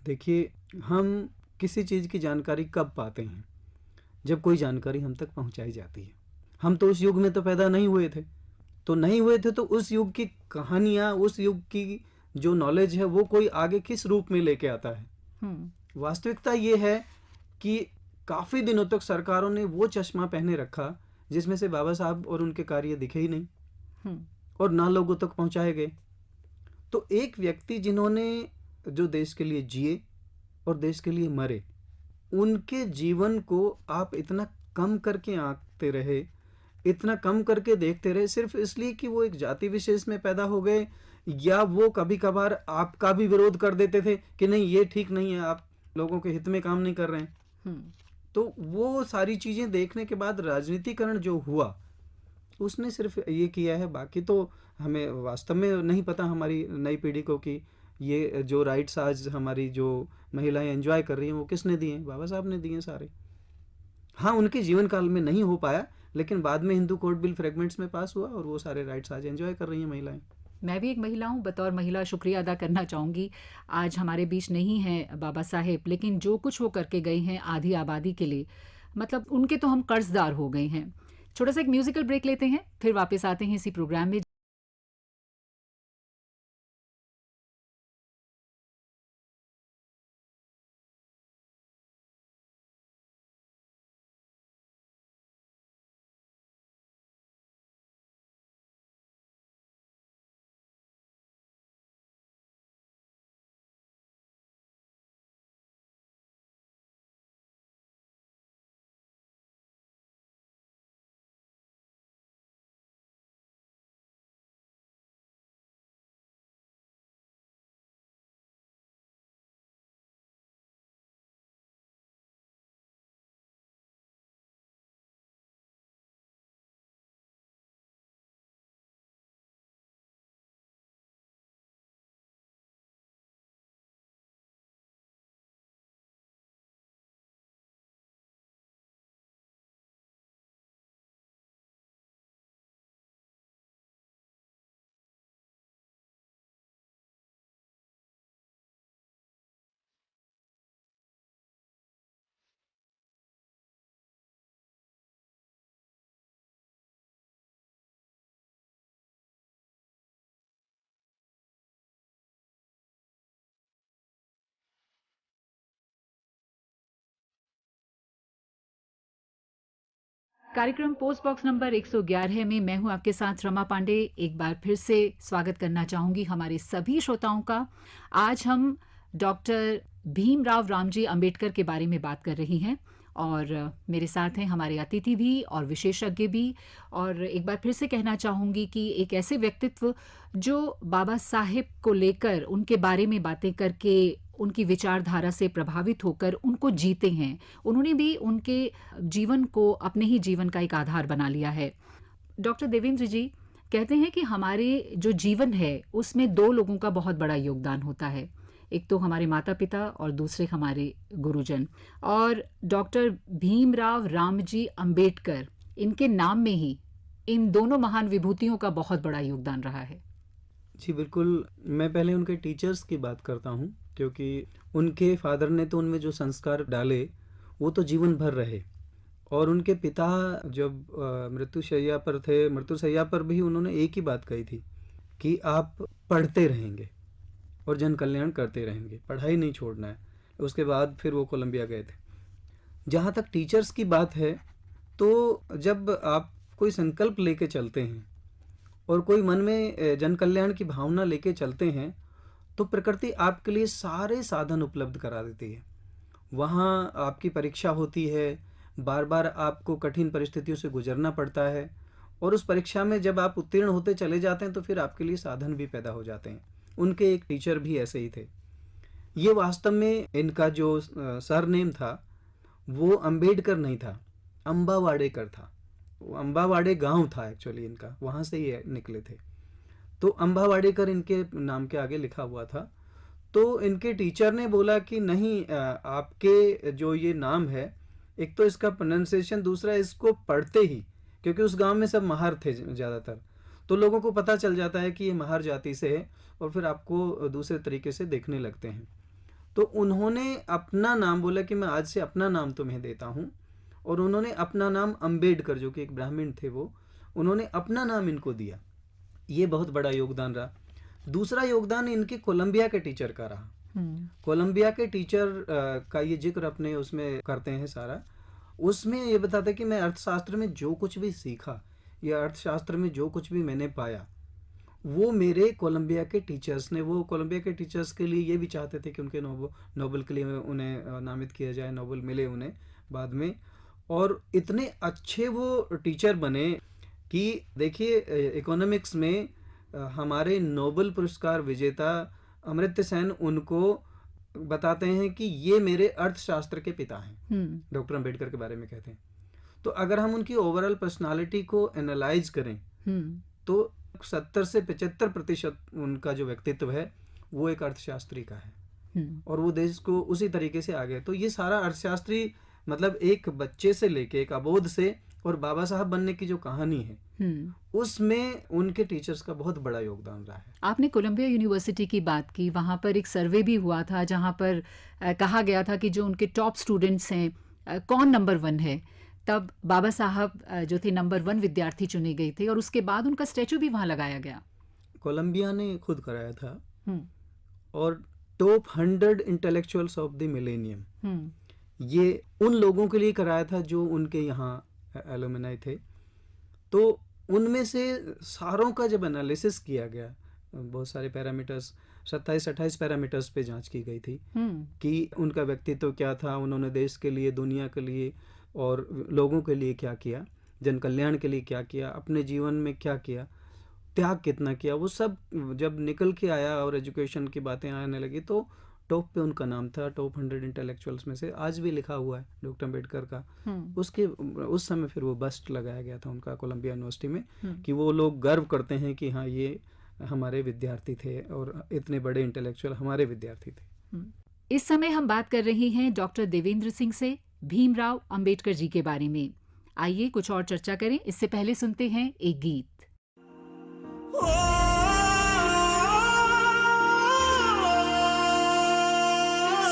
देखिए, हम किसी चीज़ की जानकारी कब पाते हैं? जब कोई जानकारी हम तक पहुंचाई जाती है। हम तो उस युग में तो पैदा नहीं हुए थे, तो उस युग की कहानियां, उस युग की जो नॉलेज है वो कोई आगे किस रूप में लेके आता है। वास्तविकता ये है कि काफी दिनों तक सरकारों ने वो चश्मा पहने रखा जिसमें से बाबा साहब और उनके कार्य दिखे ही नहीं और ना लोगों तक पहुंचाए गए। तो एक व्यक्ति जिन्होंने जो देश के लिए जिए और देश के लिए मरे, उनके जीवन को आप इतना कम करके आंकते रहे, इतना कम करके देखते रहे, सिर्फ इसलिए कि वो एक जाति विशेष में पैदा हो गए, या वो कभी कभार आपका भी विरोध कर देते थे कि नहीं ये ठीक नहीं है, आप लोगों के हित में काम नहीं कर रहे हैं। तो वो सारी चीजें देखने के बाद राजनीतिकरण जो हुआ उसने सिर्फ ये किया है। बाकी तो हमें वास्तव में नहीं पता, हमारी नई पीढ़ी को, कि ये जो राइट्स आज हमारी जो महिलाएं एंजॉय कर रही हैं वो किसने दिए हैं? बाबा साहब ने दिए सारे। हाँ, उनके जीवन काल में नहीं हो पाया, लेकिन बाद में हिंदू कोड बिल फ्रेगमेंट्स में पास हुआ और वो सारे राइट्स आज एंजॉय कर रही हैं महिलाएं। मैं भी एक महिला हूँ, बतौर महिला शुक्रिया अदा करना चाहूँगी। आज हमारे बीच नहीं है बाबा साहेब, लेकिन जो कुछ वो करके गए हैं आधी आबादी के लिए, मतलब उनके तो हम कर्जदार हो गए हैं। छोटा सा एक म्यूजिकल ब्रेक लेते हैं, फिर वापस आते हैं इसी प्रोग्राम में। कार्यक्रम पोस्ट बॉक्स नंबर 111 में मैं हूं आपके साथ रमा पांडे। एक बार फिर से स्वागत करना चाहूंगी हमारे सभी श्रोताओं का। आज हम डॉक्टर भीमराव रामजी अंबेडकर के बारे में बात कर रही हैं और मेरे साथ हैं हमारे अतिथि भी और विशेषज्ञ भी। और एक बार फिर से कहना चाहूँगी कि एक ऐसे व्यक्तित्व जो बाबा साहेब को लेकर उनके बारे में बातें करके उनकी विचारधारा से प्रभावित होकर उनको जीते हैं, उन्होंने भी उनके जीवन को अपने ही जीवन का एक आधार बना लिया है। डॉक्टर देवेंद्र जी कहते हैं कि हमारे जो जीवन है उसमें दो लोगों का बहुत बड़ा योगदान होता है, एक तो हमारे माता पिता और दूसरे हमारे गुरुजन। और डॉक्टर भीमराव रामजी अंबेडकर, इनके नाम में ही इन दोनों महान विभूतियों का बहुत बड़ा योगदान रहा है। जी बिल्कुल, मैं पहले उनके टीचर्स की बात करता हूँ, क्योंकि उनके फादर ने तो उनमें जो संस्कार डाले वो तो जीवन भर रहे। और उनके पिता जब मृत्युशैया पर थे, मृत्युशैया पर भी उन्होंने एक ही बात कही थी कि आप पढ़ते रहेंगे और जन कल्याण करते रहेंगे, पढ़ाई नहीं छोड़ना है। उसके बाद फिर वो कोलंबिया गए थे। जहाँ तक टीचर्स की बात है, तो जब आप कोई संकल्प लेके चलते हैं और कोई मन में जन कल्याण की भावना लेके चलते हैं, तो प्रकृति आपके लिए सारे साधन उपलब्ध करा देती है। वहाँ आपकी परीक्षा होती है, बार बार आपको कठिन परिस्थितियों से गुजरना पड़ता है, और उस परीक्षा में जब आप उत्तीर्ण होते चले जाते हैं तो फिर आपके लिए साधन भी पैदा हो जाते हैं। उनके एक टीचर भी ऐसे ही थे। ये वास्तव में इनका जो सरनेम था वो अंबेडकर नहीं था, अम्बावाडेकर था। अम्बावाड़े गांव था एक्चुअली इनका, वहाँ से ये निकले थे। तो अम्बावाड़ेकर इनके नाम के आगे लिखा हुआ था। तो इनके टीचर ने बोला कि नहीं, आपके जो ये नाम है, एक तो इसका प्रोनाउंसिएशन, दूसरा इसको पढ़ते ही, क्योंकि उस गांव में सब महार थे ज़्यादातर, तो लोगों को पता चल जाता है कि ये महार जाति से है और फिर आपको दूसरे तरीके से देखने लगते हैं। तो उन्होंने अपना नाम बोला कि मैं आज से अपना नाम तुम्हें देता हूँ, और उन्होंने अपना नाम अम्बेडकर, जो कि एक ब्राह्मण थे वो, उन्होंने अपना नाम इनको दिया। ये बहुत बड़ा योगदान रहा। दूसरा योगदान इनके कोलंबिया के टीचर का रहा। कोलंबिया के टीचर का ये जिक्र अपने उसमें करते हैं सारा। उसमें ये बताते कि मैं अर्थशास्त्र में जो कुछ भी सीखा या अर्थशास्त्र में जो कुछ भी मैंने पाया, वो मेरे कोलंबिया के टीचर्स ने, वो कोलंबिया के टीचर्स के लिए ये भी चाहते थे कि उनके नोबेल के लिए उन्हें नामित किया जाए, नोबेल मिले उन्हें बाद में। और इतने अच्छे वो टीचर बने कि देखिए, इकोनॉमिक्स में हमारे नोबेल पुरस्कार विजेता अमर्त्य सेन उनको बताते हैं कि ये मेरे अर्थशास्त्र के पिता हैं। डॉक्टर अंबेडकर के बारे में कहते हैं। तो अगर हम उनकी ओवरऑल पर्सनालिटी को एनालाइज करें तो 70 से 75% उनका जो व्यक्तित्व है वो एक अर्थशास्त्री का है, और वो देश को उसी तरीके से आगे। तो ये सारा अर्थशास्त्री, मतलब एक बच्चे से लेके एक अबोध से और बाबा साहब बनने की जो कहानी है, उसमें उनके टीचर्स का बहुत बड़ा योगदान रहा है। आपने कोलंबिया यूनिवर्सिटी की बात की, वहाँ पर एक सर्वे भी हुआ था जहाँ पर कहा गया था कि जो उनके टॉप स्टूडेंट्स हैं कौन नंबर 1 है। तब बाबा साहब जो थे नंबर 1 विद्यार्थी चुने गए थे, और उसके बाद उनका स्टैचू भी वहाँ लगाया गया। कोलंबिया ने खुद कराया था। और top 100 intellectuals of the millennium, ये उन लोगों के लिए कराया था जो उनके यहाँ एलुमनाई थे। तो उनमें से सारों का जब एनालिसिस किया गया, बहुत सारे पैरामीटर्स, 27-28 पैरामीटर्स पे जांच की गई थी कि उनका व्यक्तित्व क्या था, उन्होंने देश के लिए, दुनिया के लिए और लोगों के लिए क्या किया, जन कल्याण के लिए क्या किया, अपने जीवन में क्या किया, त्याग कितना किया, वो सब जब निकल के आया और एजुकेशन की बातें आने लगी तो टॉप पे उनका नाम था। टॉप 100 इंटेलेक्चुअल्स में से आज भी लिखा हुआ है डॉक्टर अम्बेडकर का। उसके उस समय फिर वो बस्ट लगाया गया था उनका कोलंबिया यूनिवर्सिटी में, कि वो लोग गर्व करते हैं कि हाँ, ये हमारे विद्यार्थी थे और इतने बड़े इंटेलेक्चुअल हमारे विद्यार्थी थे। इस समय हम बात कर रहे हैं डॉक्टर देवेंद्र सिंह से भीमराव अंबेडकर जी के बारे में। आइए कुछ और चर्चा करें, इससे पहले सुनते हैं एक गीत।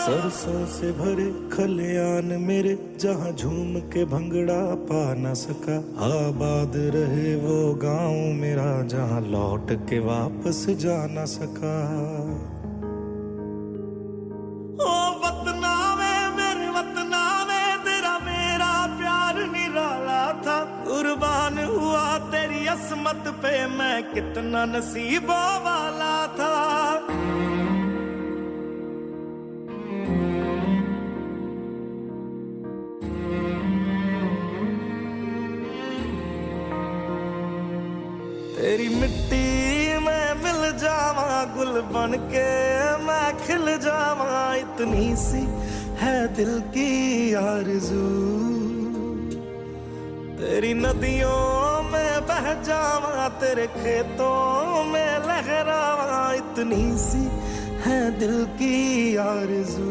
सरसों से भरे खलियान मेरे, जहाँ झूम के भंगड़ा पा न सका, आबाद रहे वो गांव मेरा, जहाँ लौट के वापस जा न सका। ओ वतना में, मेरे वतना में, तेरा मेरा प्यार निराला था, कुर्बान हुआ तेरी असमत पे मैं, कितना नसीबों वाला था। तेरी मिट्टी में मिल जावा, गुल बन के मैं खिल जावा, इतनी सी है दिल की आरज़ू। तेरी नदियों में बह जावा, तेरे खेतों में लहरावा, इतनी सी है दिल की आरज़ू।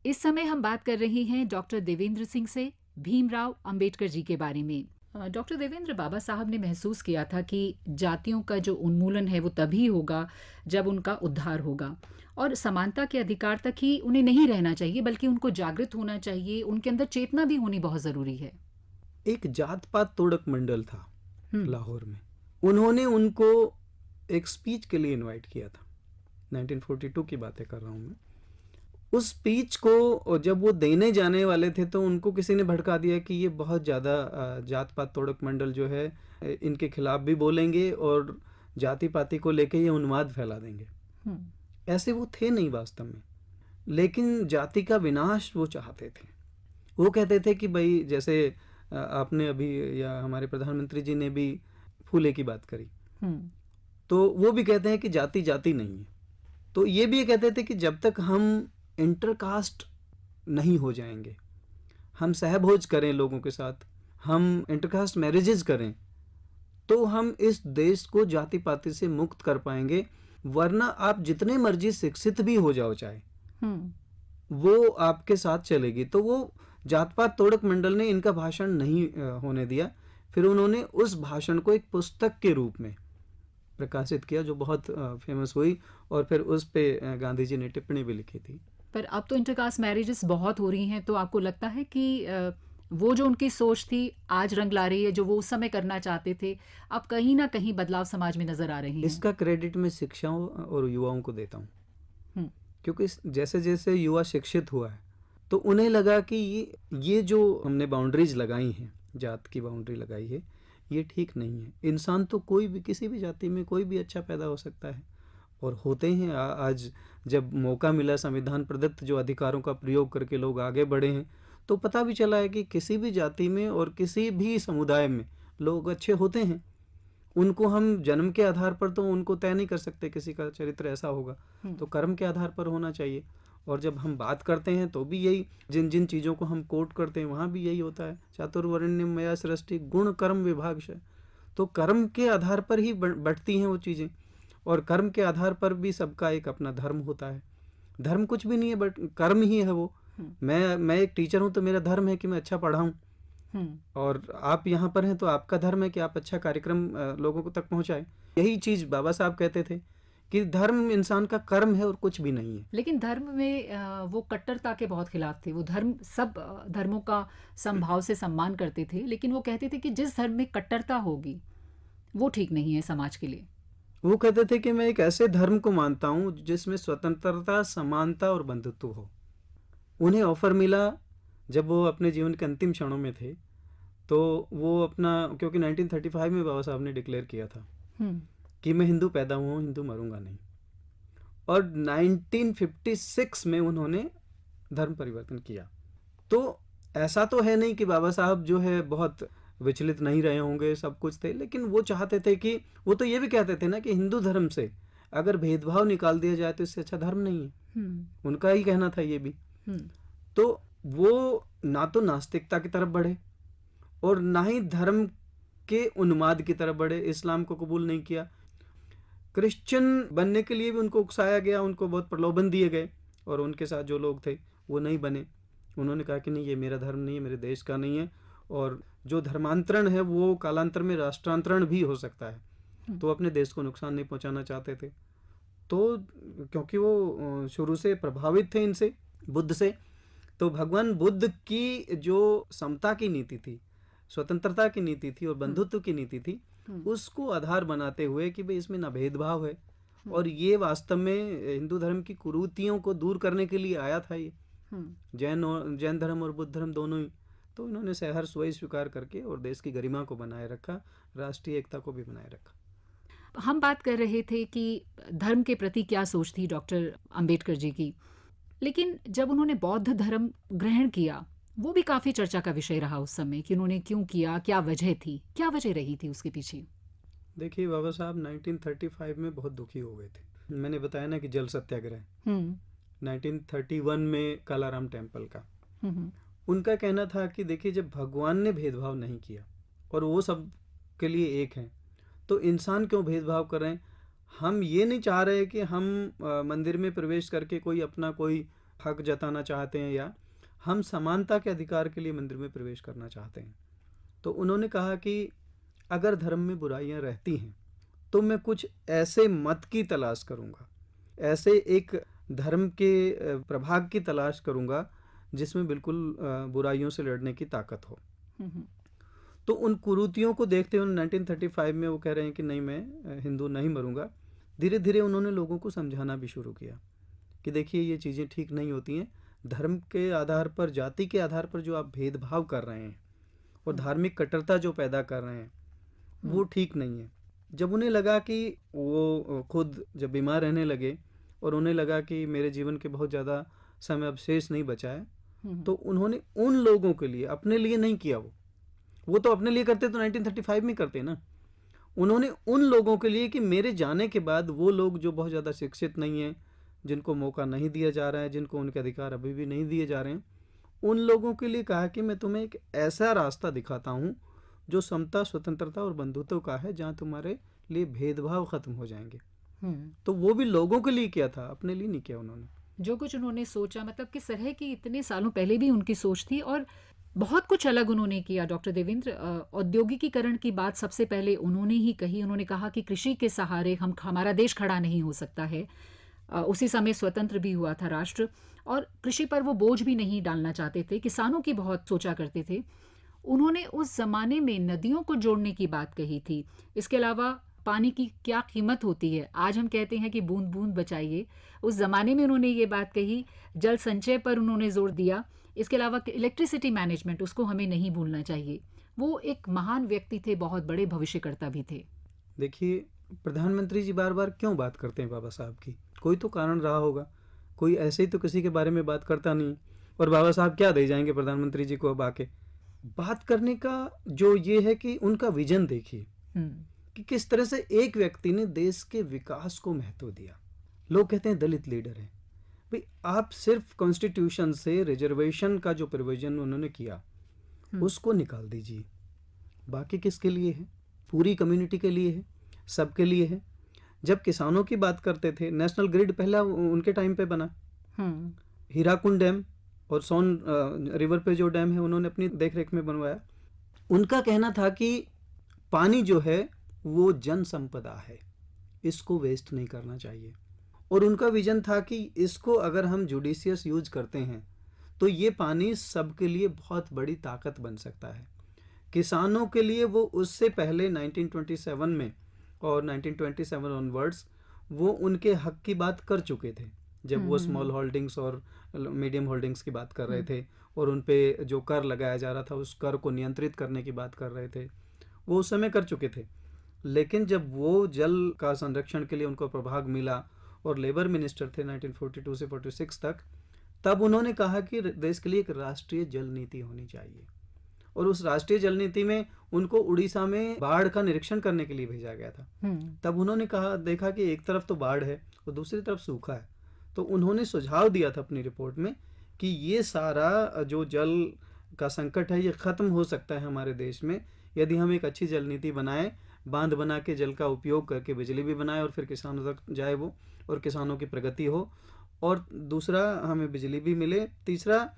इस समय हम बात कर रहे हैं डॉक्टर देवेंद्र सिंह से भीमराव अंबेडकर जी के बारे में। डॉक्टर देवेंद्र, बाबा साहब ने महसूस किया था कि जातियों का जो उन्मूलन है वो तभी होगा जब उनका उद्धार होगा, और समानता के अधिकार तक ही उन्हें नहीं रहना चाहिए, बल्कि उनको जागृत होना चाहिए, उनके अंदर चेतना भी होनी बहुत ज़रूरी है। एक जात पात तोड़क मंडल था लाहौर में, उन्होंने उनको एक स्पीच के लिए इनवाइट किया था। 1942 की बातें कर रहा हूँ मैं। उस स्पीच को जब वो देने जाने वाले थे तो उनको किसी ने भड़का दिया कि ये बहुत ज़्यादा जात पात तोड़क मंडल जो है इनके खिलाफ भी बोलेंगे और जाति पाति को लेके ये उन्माद फैला देंगे। ऐसे वो थे नहीं वास्तव में, लेकिन जाति का विनाश वो चाहते थे। वो कहते थे कि भाई, जैसे आपने अभी या हमारे प्रधानमंत्री जी ने भी फूले की बात करी, तो वो भी कहते हैं कि जाति जाति नहीं है। तो ये भी कहते थे कि जब तक हम इंटरकास्ट नहीं हो जाएंगे, हम सहभोज करें लोगों के साथ, हम इंटरकास्ट मैरिजेज करें, तो हम इस देश को जाति पाति से मुक्त कर पाएंगे। वरना आप जितने मर्जी शिक्षित भी हो जाओ चाहे, वो आपके साथ चलेगी। तो वो जात पात तोड़क मंडल ने इनका भाषण नहीं होने दिया। फिर उन्होंने उस भाषण को एक पुस्तक के रूप में प्रकाशित किया जो बहुत फेमस हुई, और फिर उस पे गांधी जी ने टिप्पणी भी लिखी थी। पर अब तो इंटरकास्ट मैरिजेस बहुत हो रही हैं, तो आपको लगता है कि वो जो उनकी सोच थी आज रंग ला रही है, जो वो उस समय करना चाहते थे, अब कहीं ना कहीं बदलाव समाज में नजर आ रहे हैं? इसका क्रेडिट मैं शिक्षाओं और युवाओं को देता हूँ, क्योंकि जैसे जैसे युवा शिक्षित हुआ है तो उन्हें लगा कि ये जो हमने बाउंड्रीज लगाई हैं, जात की बाउंड्री लगाई है, ये ठीक नहीं है। इंसान तो कोई भी, किसी भी जाति में कोई भी अच्छा पैदा हो सकता है, और होते हैं। आज जब मौका मिला संविधान प्रदत्त जो अधिकारों का प्रयोग करके लोग आगे बढ़े हैं, तो पता भी चला है कि किसी भी जाति में और किसी भी समुदाय में लोग अच्छे होते हैं। उनको हम जन्म के आधार पर तो उनको तय नहीं कर सकते किसी का चरित्र ऐसा होगा, तो कर्म के आधार पर होना चाहिए। और जब हम बात करते हैं तो भी यही, जिन जिन चीज़ों को हम कोट करते हैं वहाँ भी यही होता है, चातुर्वर्ण्यम मया सृष्टि गुण कर्म विभागश। तो कर्म के आधार पर ही बढ़ती हैं वो चीज़ें, और कर्म के आधार पर भी सबका एक अपना धर्म होता है। धर्म कुछ भी नहीं है, बट कर्म ही है वो। मैं एक टीचर हूँ तो मेरा धर्म है कि मैं अच्छा पढ़ाऊँ, और आप यहाँ पर हैं तो आपका धर्म है कि आप अच्छा कार्यक्रम लोगों को तक पहुँचाएं। यही चीज़ बाबा साहब कहते थे कि धर्म इंसान का कर्म है और कुछ भी नहीं है। लेकिन धर्म में वो कट्टरता के बहुत खिलाफ थे। वो धर्म, सब धर्मों का समभाव से सम्मान करते थे, लेकिन वो कहते थे कि जिस धर्म में कट्टरता होगी वो ठीक नहीं है समाज के लिए। वो कहते थे कि मैं एक ऐसे धर्म को मानता हूँ जिसमें स्वतंत्रता, समानता और बंधुत्व हो। उन्हें ऑफर मिला जब वो अपने जीवन के अंतिम क्षणों में थे, तो वो अपना, क्योंकि 1935 में बाबा साहब ने डिक्लेयर किया था कि मैं हिंदू पैदा हुआ हूँ, हिंदू मरूंगा नहीं, और 1956 में उन्होंने धर्म परिवर्तन किया। तो ऐसा तो है नहीं कि बाबा साहब जो है बहुत विचलित नहीं रहे होंगे, सब कुछ थे, लेकिन वो चाहते थे कि, वो तो ये भी कहते थे ना कि हिंदू धर्म से अगर भेदभाव निकाल दिया जाए तो इससे अच्छा धर्म नहीं है। उनका ही कहना था ये भी। तो वो ना तो नास्तिकता की तरफ बढ़े और ना ही धर्म के उन्माद की तरफ बढ़े, इस्लाम को कबूल नहीं किया। क्रिश्चियन बनने के लिए भी उनको उकसाया गया, उनको बहुत प्रलोभन दिए गए, और उनके साथ जो लोग थे वो नहीं बने। उन्होंने कहा कि नहीं, ये मेरा धर्म नहीं है, मेरे देश का नहीं है, और जो धर्मांतरण है वो कालांतर में राष्ट्रांतरण भी हो सकता है। तो अपने देश को नुकसान नहीं पहुंचाना चाहते थे। तो क्योंकि वो शुरू से प्रभावित थे इनसे, बुद्ध से, तो भगवान बुद्ध की जो समता की नीति थी, स्वतंत्रता की नीति थी और बंधुत्व की नीति थी, उसको आधार बनाते हुए कि भाई इसमें ना भेदभाव है, और ये वास्तव में हिंदू धर्म की कुरीतियों को दूर करने के लिए आया था। ये जैन धर्म और बुद्ध धर्म दोनों ही। तो इन्होंने सहर्ष वही स्वीकार करके और देश की गरिमा को बनाए रखा, राष्ट्रीय एकता को भी बनाए रखा। हम बात कर रहे थे कि धर्म के प्रति क्या सोच थी डॉक्टर अंबेडकर जी की, लेकिन जब उन्होंने बौद्ध धर्म ग्रहण किया, वो भी काफ़ी चर्चा का विषय रहा उस समय कि उन्होंने क्यों किया, क्या वजह थी, क्या वजह रही थी उसके पीछे? देखिए, बाबा साहब 1935 में बहुत दुखी हो गए थे। मैंने बताया ना कि जल सत्याग्रह 1931 में कालाराम टेम्पल का। उनका कहना था कि देखिए, जब भगवान ने भेदभाव नहीं किया और वो सब के लिए एक हैं, तो इंसान क्यों भेदभाव कर रहे हैं? हम ये नहीं चाह रहे कि हम मंदिर में प्रवेश करके कोई अपना कोई हक जताना चाहते हैं, या हम समानता के अधिकार के लिए मंदिर में प्रवेश करना चाहते हैं। तो उन्होंने कहा कि अगर धर्म में बुराइयां रहती हैं तो मैं कुछ ऐसे मत की तलाश करूंगा, ऐसे एक धर्म के प्रभाग की तलाश करूंगा जिसमें बिल्कुल बुराइयों से लड़ने की ताकत हो। तो उन कुरीतियों को देखते हुए 1935 में वो कह रहे हैं कि नहीं, मैं हिंदू नहीं मरूंगा। धीरे धीरे उन्होंने लोगों को समझाना भी शुरू किया कि देखिए, ये चीज़ें ठीक नहीं होती हैं। धर्म के आधार पर, जाति के आधार पर जो आप भेदभाव कर रहे हैं और धार्मिक कट्टरता जो पैदा कर रहे हैं, वो ठीक नहीं है। जब उन्हें लगा कि वो खुद जब बीमार रहने लगे और उन्हें लगा कि मेरे जीवन के बहुत ज़्यादा समय अब शेष नहीं बचा है, तो उन्होंने उन लोगों के लिए, अपने लिए नहीं किया। वो तो अपने लिए करते तो 1935 में करते ना। उन्होंने उन लोगों के लिए कि मेरे जाने के बाद वो लोग जो बहुत ज़्यादा शिक्षित नहीं हैं, जिनको मौका नहीं दिया जा रहा है, जिनको उनके अधिकार अभी भी नहीं दिए जा रहे हैं, उन लोगों के लिए कहा कि मैं तुम्हें एक ऐसा रास्ता दिखाता हूँ जो समता, स्वतंत्रता और बंधुत्व का है, जहाँ तुम्हारे लिए भेदभाव खत्म हो जाएंगे। तो वो भी लोगों के लिए किया था, अपने लिए नहीं किया उन्होंने। जो कुछ उन्होंने सोचा, मतलब किस तरह की इतने सालों पहले भी उनकी सोच थी, और बहुत कुछ अलग उन्होंने किया। डॉक्टर देवेंद्र, औद्योगिकीकरण की बात सबसे पहले उन्होंने ही कही। उन्होंने कहा कि कृषि के सहारे हमारा देश खड़ा नहीं हो सकता है। उसी समय स्वतंत्र भी हुआ था राष्ट्र, और कृषि पर वो बोझ भी नहीं डालना चाहते थे, किसानों की बहुत सोचा करते थे। उन्होंने उस जमाने में नदियों को जोड़ने की बात कही थी। इसके अलावा पानी की क्या कीमत होती है, आज हम कहते हैं कि बूंद बूंद बचाइए, उस जमाने में उन्होंने ये बात कही। जल संचय पर उन्होंने जोर दिया। इसके अलावा इलेक्ट्रिसिटी मैनेजमेंट, उसको हमें नहीं भूलना चाहिए। वो एक महान व्यक्ति थे, बहुत बड़े भविष्यकर्ता भी थे। देखिए, प्रधानमंत्री जी बार बार क्यों बात करते हैं बाबा साहब की? कोई तो कारण रहा होगा, कोई ऐसे ही तो किसी के बारे में बात करता नहीं। और बाबा साहब क्या दे जाएंगे प्रधानमंत्री जी को अब आके? बात करने का जो ये है कि उनका विजन देखिए कि किस तरह से एक व्यक्ति ने देश के विकास को महत्व दिया। लोग कहते हैं दलित लीडर है। भाई, आप सिर्फ कॉन्स्टिट्यूशन से रिजर्वेशन का जो प्रोविजन उन्होंने किया उसको निकाल दीजिए। बाकी किसके लिए है? पूरी कम्युनिटी के लिए है, सबके लिए है। जब किसानों की बात करते थे, नेशनल ग्रिड पहला उनके टाइम पे बना। हीराकुंड डैम और सोन रिवर पे जो डैम है उन्होंने अपनी देखरेख में बनवाया। उनका कहना था कि पानी जो है वो जन संपदा है, इसको वेस्ट नहीं करना चाहिए। और उनका विजन था कि इसको अगर हम जुडिशियस यूज करते हैं तो ये पानी सबके लिए बहुत बड़ी ताकत बन सकता है। किसानों के लिए वो उससे पहले 1927 में और 1927 ऑनवर्ड्स वो उनके हक की बात कर चुके थे, जब वो स्मॉल होल्डिंग्स और मीडियम होल्डिंग्स की बात कर रहे थे और उन पे जो कर लगाया जा रहा था उस कर को नियंत्रित करने की बात कर रहे थे, वो उस समय कर चुके थे। लेकिन जब वो जल का संरक्षण के लिए उनको प्रभाग मिला और लेबर मिनिस्टर थे 1942 से 46 तक, तब उन्होंने कहा कि देश के लिए एक राष्ट्रीय जल नीति होनी चाहिए। और उस राष्ट्रीय जल नीति में उनको उड़ीसा में बाढ़ का निरीक्षण करने के लिए भेजा गया था। तब उन्होंने कहा, देखा कि एक तरफ तो बाढ़ है और दूसरी तरफ सूखा है, तो उन्होंने सुझाव दिया था अपनी रिपोर्ट में कि ये सारा जो जल का संकट है ये खत्म हो सकता है हमारे देश में यदि हम एक अच्छी जल नीति बनाएं, बांध बना के जल का उपयोग करके बिजली भी बनाए और फिर किसानों तक जाए वो, और किसानों की प्रगति हो, और दूसरा हमें बिजली भी मिले। तीसरा,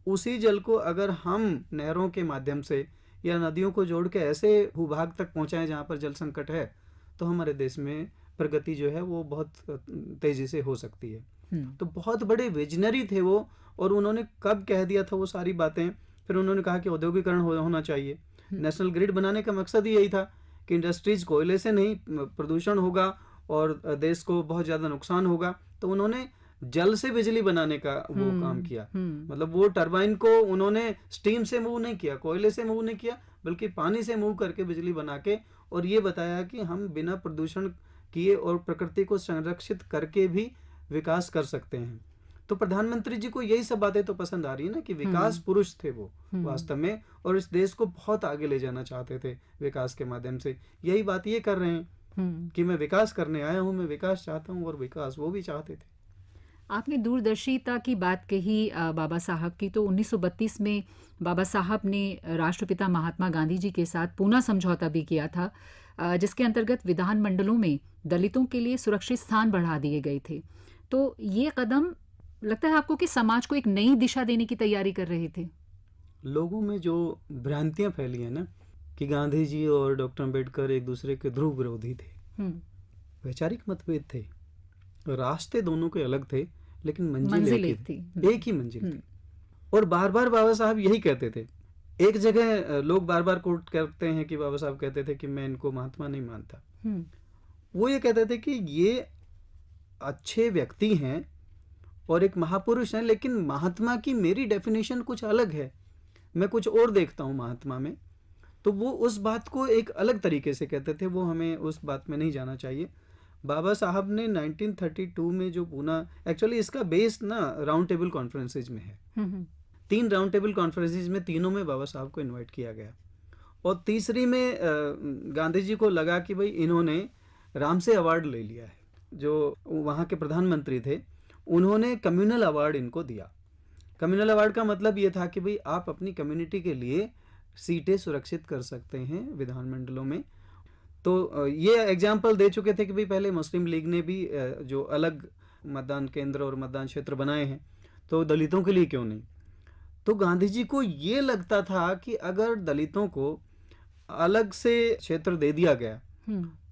उसी जल को अगर हम नहरों के माध्यम से या नदियों को जोड़ के ऐसे भूभाग तक पहुंचाएं जहां पर जल संकट है, तो हमारे देश में प्रगति जो है वो बहुत तेजी से हो सकती है। तो बहुत बड़े विजनरी थे वो, और उन्होंने कब कह दिया था वो सारी बातें। फिर उन्होंने कहा कि औद्योगिकरण होना चाहिए। नेशनल ग्रिड बनाने का मकसद ही यही था कि इंडस्ट्रीज कोयले से नहीं प्रदूषण होगा और देश को बहुत ज़्यादा नुकसान होगा, तो उन्होंने जल से बिजली बनाने का वो काम किया। मतलब वो टरबाइन को उन्होंने स्टीम से मूव नहीं किया, कोयले से मूव नहीं किया, बल्कि पानी से मूव करके बिजली बना के, और ये बताया कि हम बिना प्रदूषण किए और प्रकृति को संरक्षित करके भी विकास कर सकते हैं। तो प्रधानमंत्री जी को यही सब बातें तो पसंद आ रही है ना, कि विकास पुरुष थे वो वास्तव में, और इस देश को बहुत आगे ले जाना चाहते थे विकास के माध्यम से। यही बात ये कर रहे हैं कि मैं विकास करने आया हूँ, मैं विकास चाहता हूँ, और विकास वो भी चाहते थे। आपने दूरदर्शिता की बात कही बाबा साहब की, तो 1932 में बाबा साहब ने राष्ट्रपिता महात्मा गांधी जी के साथ पूना समझौता भी किया था, जिसके अंतर्गत विधानमंडलों में दलितों के लिए सुरक्षित स्थान बढ़ा दिए गए थे। तो ये कदम लगता है आपको कि समाज को एक नई दिशा देने की तैयारी कर रहे थे? लोगों में जो भ्रांतियां फैली है ना कि गांधी जी और डॉक्टर अम्बेडकर एक दूसरे के ध्रुव विरोधी थे, वैचारिक मतभेद थे, रास्ते दोनों के अलग थे, लेकिन मंजिल एक थी, एक ही मंजिल थी। और बार बार बाबा साहब यही कहते थे। एक जगह लोग बार बार कोट करते हैं कि बाबा साहब कहते थे कि मैं इनको महात्मा नहीं मानता। वो ये कहते थे कि ये अच्छे व्यक्ति हैं और एक महापुरुष हैं, लेकिन महात्मा की मेरी डेफिनेशन कुछ अलग है, मैं कुछ और देखता हूँ महात्मा में। तो वो उस बात को एक अलग तरीके से कहते थे, वो हमें उस बात में नहीं जाना चाहिए। बाबा साहब ने 1932 में जो पूना, एक्चुअली इसका बेस ना राउंड टेबल कॉन्फ्रेंसेज में है। 3 राउंड टेबल कॉन्फ्रेंसेज में, तीनों में बाबा साहब को इनवाइट किया गया, और तीसरी में गांधी जी को लगा कि भाई इन्होंने रामसे अवार्ड ले लिया है, जो वहाँ के प्रधानमंत्री थे, उन्होंने कम्युनल अवार्ड इनको दिया। कम्युनल अवार्ड का मतलब ये था कि भाई आप अपनी कम्युनिटी के लिए सीटें सुरक्षित कर सकते हैं विधानमंडलों में। तो ये एग्जाम्पल दे चुके थे कि भाई पहले मुस्लिम लीग ने भी जो अलग मतदान केंद्र और मतदान क्षेत्र बनाए हैं, तो दलितों के लिए क्यों नहीं। तो गांधी जी को ये लगता था कि अगर दलितों को अलग से क्षेत्र दे दिया गया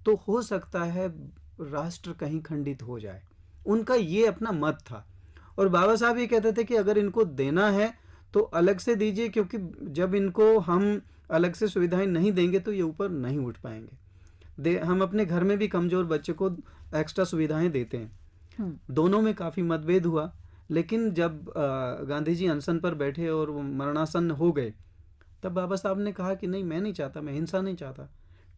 तो हो सकता है राष्ट्र कहीं खंडित हो जाए। उनका ये अपना मत था। और बाबा साहब ये कहते थे कि अगर इनको देना है तो अलग से दीजिए, क्योंकि जब इनको हम अलग से सुविधाएं नहीं देंगे तो ये ऊपर नहीं उठ पाएंगे। हम अपने घर में भी कमजोर बच्चे को एक्स्ट्रा सुविधाएं देते हैं। दोनों में काफ़ी मतभेद हुआ, लेकिन जब गांधी जी अनशन पर बैठे और वो मरणासन हो गए, तब बाबा साहब ने कहा कि नहीं, मैं नहीं चाहता, मैं हिंसा नहीं चाहता।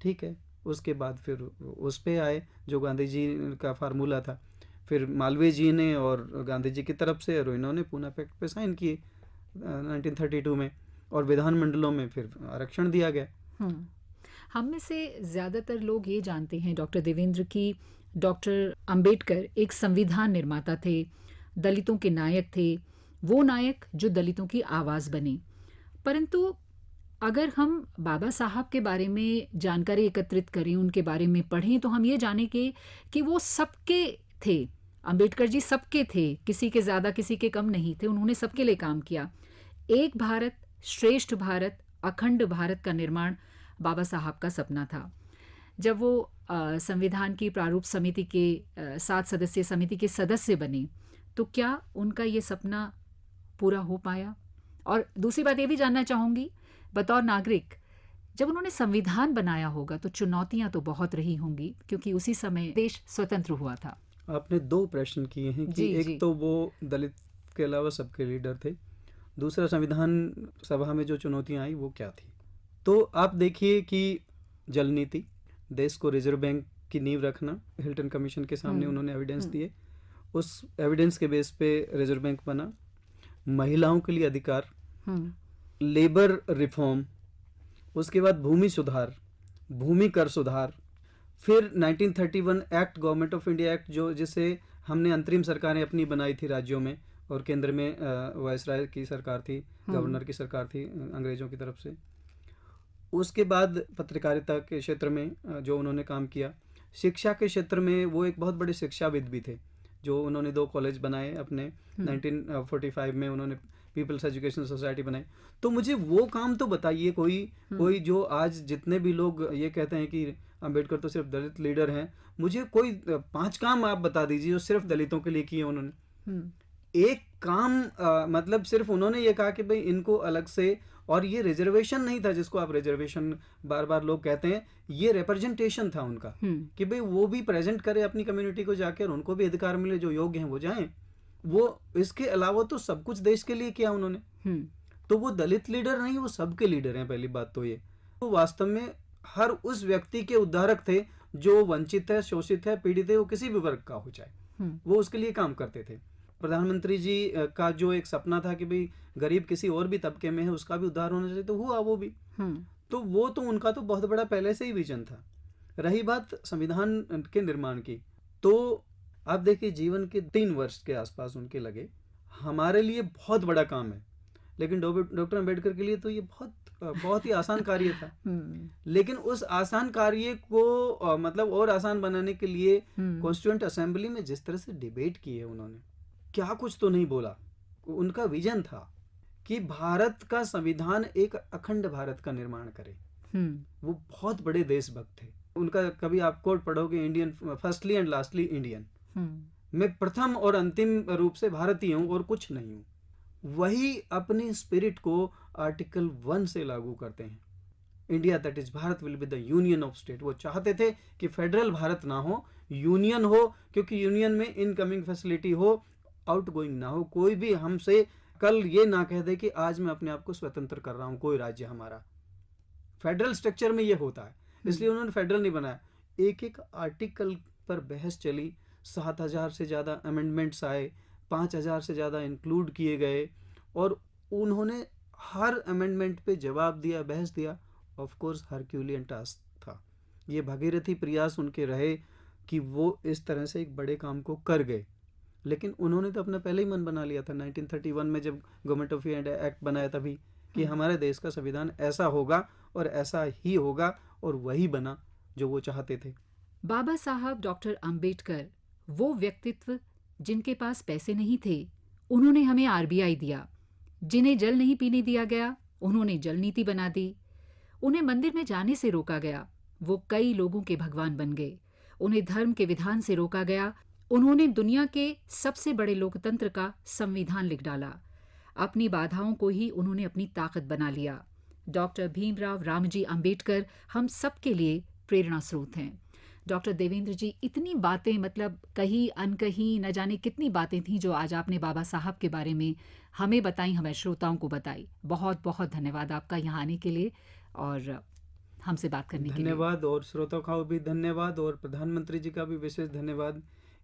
ठीक है, उसके बाद फिर उस पे आए जो गांधी जी का फार्मूला था। फिर मालवीय जी ने और गांधी जी की तरफ से और इन्होंने पूना पैक्ट पे साइन किए 1932 में, और विधानमंडलों में फिर आरक्षण दिया गया। हम में से ज़्यादातर लोग ये जानते हैं डॉक्टर देवेंद्र की डॉक्टर अंबेडकर एक संविधान निर्माता थे, दलितों के नायक थे, वो नायक जो दलितों की आवाज़ बने। परंतु अगर हम बाबा साहब के बारे में जानकारी एकत्रित करें, उनके बारे में पढ़ें, तो हम ये जानेंगे कि वो सबके थे। अंबेडकर जी सबके थे, किसी के ज़्यादा किसी के कम नहीं थे। उन्होंने सबके लिए काम किया। एक भारत श्रेष्ठ भारत, अखंड भारत का निर्माण बाबा साहब का सपना था। जब वो संविधान की प्रारूप समिति के 7 सदस्यीय समिति के सदस्य बने, तो क्या उनका ये सपना पूरा हो पाया? और दूसरी बात ये भी जानना चाहूँगी, बतौर नागरिक, जब उन्होंने संविधान बनाया होगा तो चुनौतियां तो बहुत रही होंगी, क्योंकि उसी समय देश स्वतंत्र हुआ था। आपने 2 प्रश्न किए हैं कि एक तो वो दलित के अलावा सबके लीडर थे, दूसरा संविधान सभा में जो चुनौतियां आई वो क्या थी। तो आप देखिए कि जल नीति, देश को रिजर्व बैंक की नींव रखना, हिल्टन कमीशन के सामने उन्होंने एविडेंस दिए, उस एविडेंस के बेस पे रिजर्व बैंक बना। महिलाओं के लिए अधिकार, लेबर रिफॉर्म, उसके बाद भूमि सुधार, भूमि कर सुधार, फिर 1931 act, government of India act, जो जिसे हमने अंतरिम सरकारें अपनी बनाई थी राज्यों में, और केंद्र में वायसराय की सरकार थी, गवर्नर की सरकार थी अंग्रेजों की तरफ से। उसके बाद पत्रकारिता के क्षेत्र में जो उन्होंने काम किया, शिक्षा के क्षेत्र में वो एक बहुत बड़े शिक्षाविद भी थे, जो उन्होंने 2 कॉलेज बनाए अपने 1945 में, उन्होंने पीपल्स एजुकेशन सोसाइटी बनाई। तो मुझे वो काम तो बताइए कोई जो आज जितने भी लोग ये कहते हैं कि अंबेडकर तो सिर्फ दलित लीडर हैं, मुझे कोई 5 काम आप बता दीजिए जो सिर्फ दलितों के लिए किए उन्होंने। एक काम मतलब सिर्फ उन्होंने ये कहा कि भाई इनको अलग से, और ये रिजर्वेशन नहीं था जिसको आप रिजर्वेशन बार बार लोग कहते हैं, ये रिप्रेजेंटेशन था उनका कि भाई वो भी प्रेजेंट करे अपनी कम्युनिटी को जाकर, उनको भी अधिकार मिले, जो योग्य हैं वो जाएं। वो इसके अलावा तो सब कुछ देश के लिए किया उन्होंने। तो वो दलित लीडर नहीं, वो सबके लीडर हैं। पहली बात तो ये, वो वास्तव में हर उस व्यक्ति के उद्धारक थे जो वंचित है, शोषित है, पीड़ित है, वो किसी भी वर्ग का हो चाहे, वो उसके लिए काम करते थे। प्रधानमंत्री जी का जो एक सपना था कि भाई गरीब किसी और भी तबके में है उसका भी उद्धार होना चाहिए, तो हुआ वो भी। तो वो तो उनका तो बहुत बड़ा पहले से ही विजन था। रही बात संविधान के निर्माण की, तो आप देखिए जीवन के 3 वर्ष के आसपास उनके लगे। हमारे लिए बहुत बड़ा काम है, लेकिन डॉक्टर अंबेडकर के लिए तो ये बहुत ही आसान कार्य था। लेकिन उस आसान कार्य को मतलब और आसान बनाने के लिए कॉन्स्टिट्यूएंट असेंबली में जिस तरह से डिबेट की है उन्होंने, क्या कुछ तो नहीं बोला। उनका विजन था कि भारत का संविधान एक अखंड भारत का निर्माण करे। वो बहुत बड़े देशभक्त थे। उनका कभी आप कोट पढ़ोगे, Indian firstly and lastly Indian, मैं प्रथम और अंतिम रूप से भारतीय हूँ और कुछ नहीं हूँ। वही अपनी स्पिरिट को आर्टिकल 1 से लागू करते हैं। India that is Bharat will be the union of state. वो चाहते थे कि फेडरल भारत ना हो, यूनियन हो, क्योंकि यूनियन में इनकमिंग फैसिलिटी हो, आउटगोइंग ना हो। कोई भी हमसे कल ये ना कह दे कि आज मैं अपने आप को स्वतंत्र कर रहा हूँ, कोई राज्य हमारा। फेडरल स्ट्रक्चर में ये होता है, इसलिए उन्होंने फेडरल नहीं बनाया। एक एक आर्टिकल पर बहस चली, 7,000 से ज़्यादा अमेंडमेंट्स आए, 5,000 से ज़्यादा इंक्लूड किए गए, और उन्होंने हर अमेंडमेंट पे जवाब दिया, बहस दिया। ऑफ कोर्स हरक्यूलियन टास्क था, ये भगीरथी प्रयास उनके रहे कि वो इस तरह से एक बड़े काम को कर गए। लेकिन उन्होंने तो अपना पहले ही मन बना लिया था 1931 में जब गवर्नमेंट ऑफ इंडिया एक्ट बनाया तभी, कि हमारे देश का संविधान ऐसा होगा और ऐसा ही होगा, और वही बना जो वो चाहते थे। बाबा साहब डॉक्टर अंबेडकर वो व्यक्तित्व जिनके पास पैसे नहीं थे, उन्होंने हमें आरबीआई दिया। जिन्हें जल नहीं पीने दिया गया, उन्होंने जल नीति बना दी। उन्हें मंदिर में जाने से रोका गया, वो कई लोगों के भगवान बन गए। उन्हें धर्म के विधान से रोका गया, उन्होंने दुनिया के सबसे बड़े लोकतंत्र का संविधान लिख डाला। अपनी बाधाओं को ही उन्होंने अपनी ताकत बना लिया। डॉक्टर भीमराव रामजी अंबेडकर हम सबके लिए प्रेरणा स्रोत हैं। डॉक्टर देवेंद्र जी, इतनी बातें, मतलब कहीं अनकहीं न जाने कितनी बातें थीं जो आज आपने बाबा साहब के बारे में हमें बताई, हमें श्रोताओं को बताई। बहुत बहुत धन्यवाद आपका यहाँ आने के लिए और हमसे बात करने के लिए। धन्यवाद, और श्रोताओं का भी धन्यवाद, और प्रधानमंत्री जी का भी विशेष धन्यवाद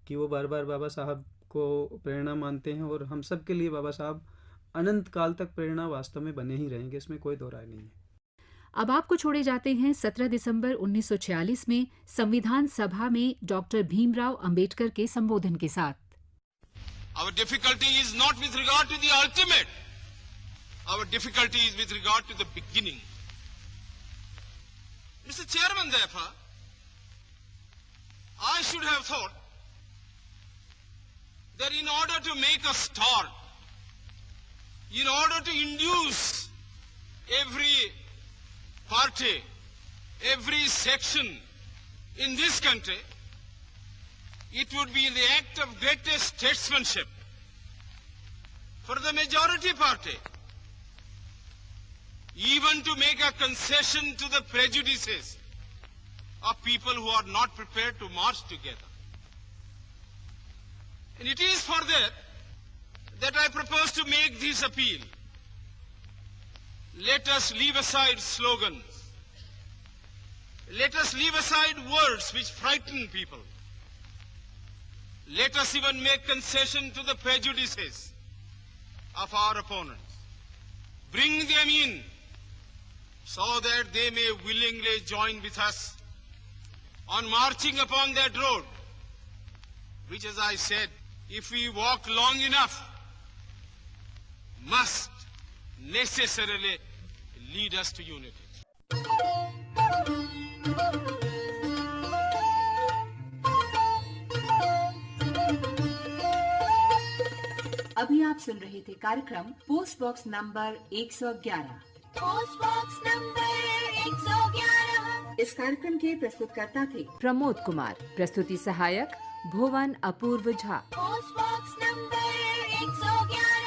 कि वो बार बार बाबा साहब को प्रेरणा मानते हैं, और हम सब के लिए बाबा साहब अनंत काल तक प्रेरणा वास्तव में बने ही रहेंगे, इसमें कोई दो राय नहीं है। अब आपको छोड़े जाते हैं 17 दिसंबर 1946 में संविधान सभा में डॉक्टर भीमराव अंबेडकर के संबोधन के साथ। Our difficulty is not with regard to the ultimate. Our difficulty is with regard to the beginning. Mr. Chairman, therefore, I should have thought that in order to make a start, in order to induce every party, every section in this country, it would be the act of greatest statesmanship for the majority party even to make a concession to the prejudices of people who are not prepared to march together. And it is for that I propose to make this appeal. Let us leave aside slogans. Let us leave aside words which frighten people. Let us even make concession to the prejudices of our opponents. Bring them in so that they may willingly join with us on marching upon that road, which, as I said, if we walk long enough, must necessarily lead us to unity. अभी आप सुन रहे थे कार्यक्रम post box number 111। Post box number 111। इस कार्यक्रम के प्रस्तुतकर्ता थे प्रमोद कुमार, प्रस्तुति सहायक Bhuvan Apoorva Jha. Post box number 111।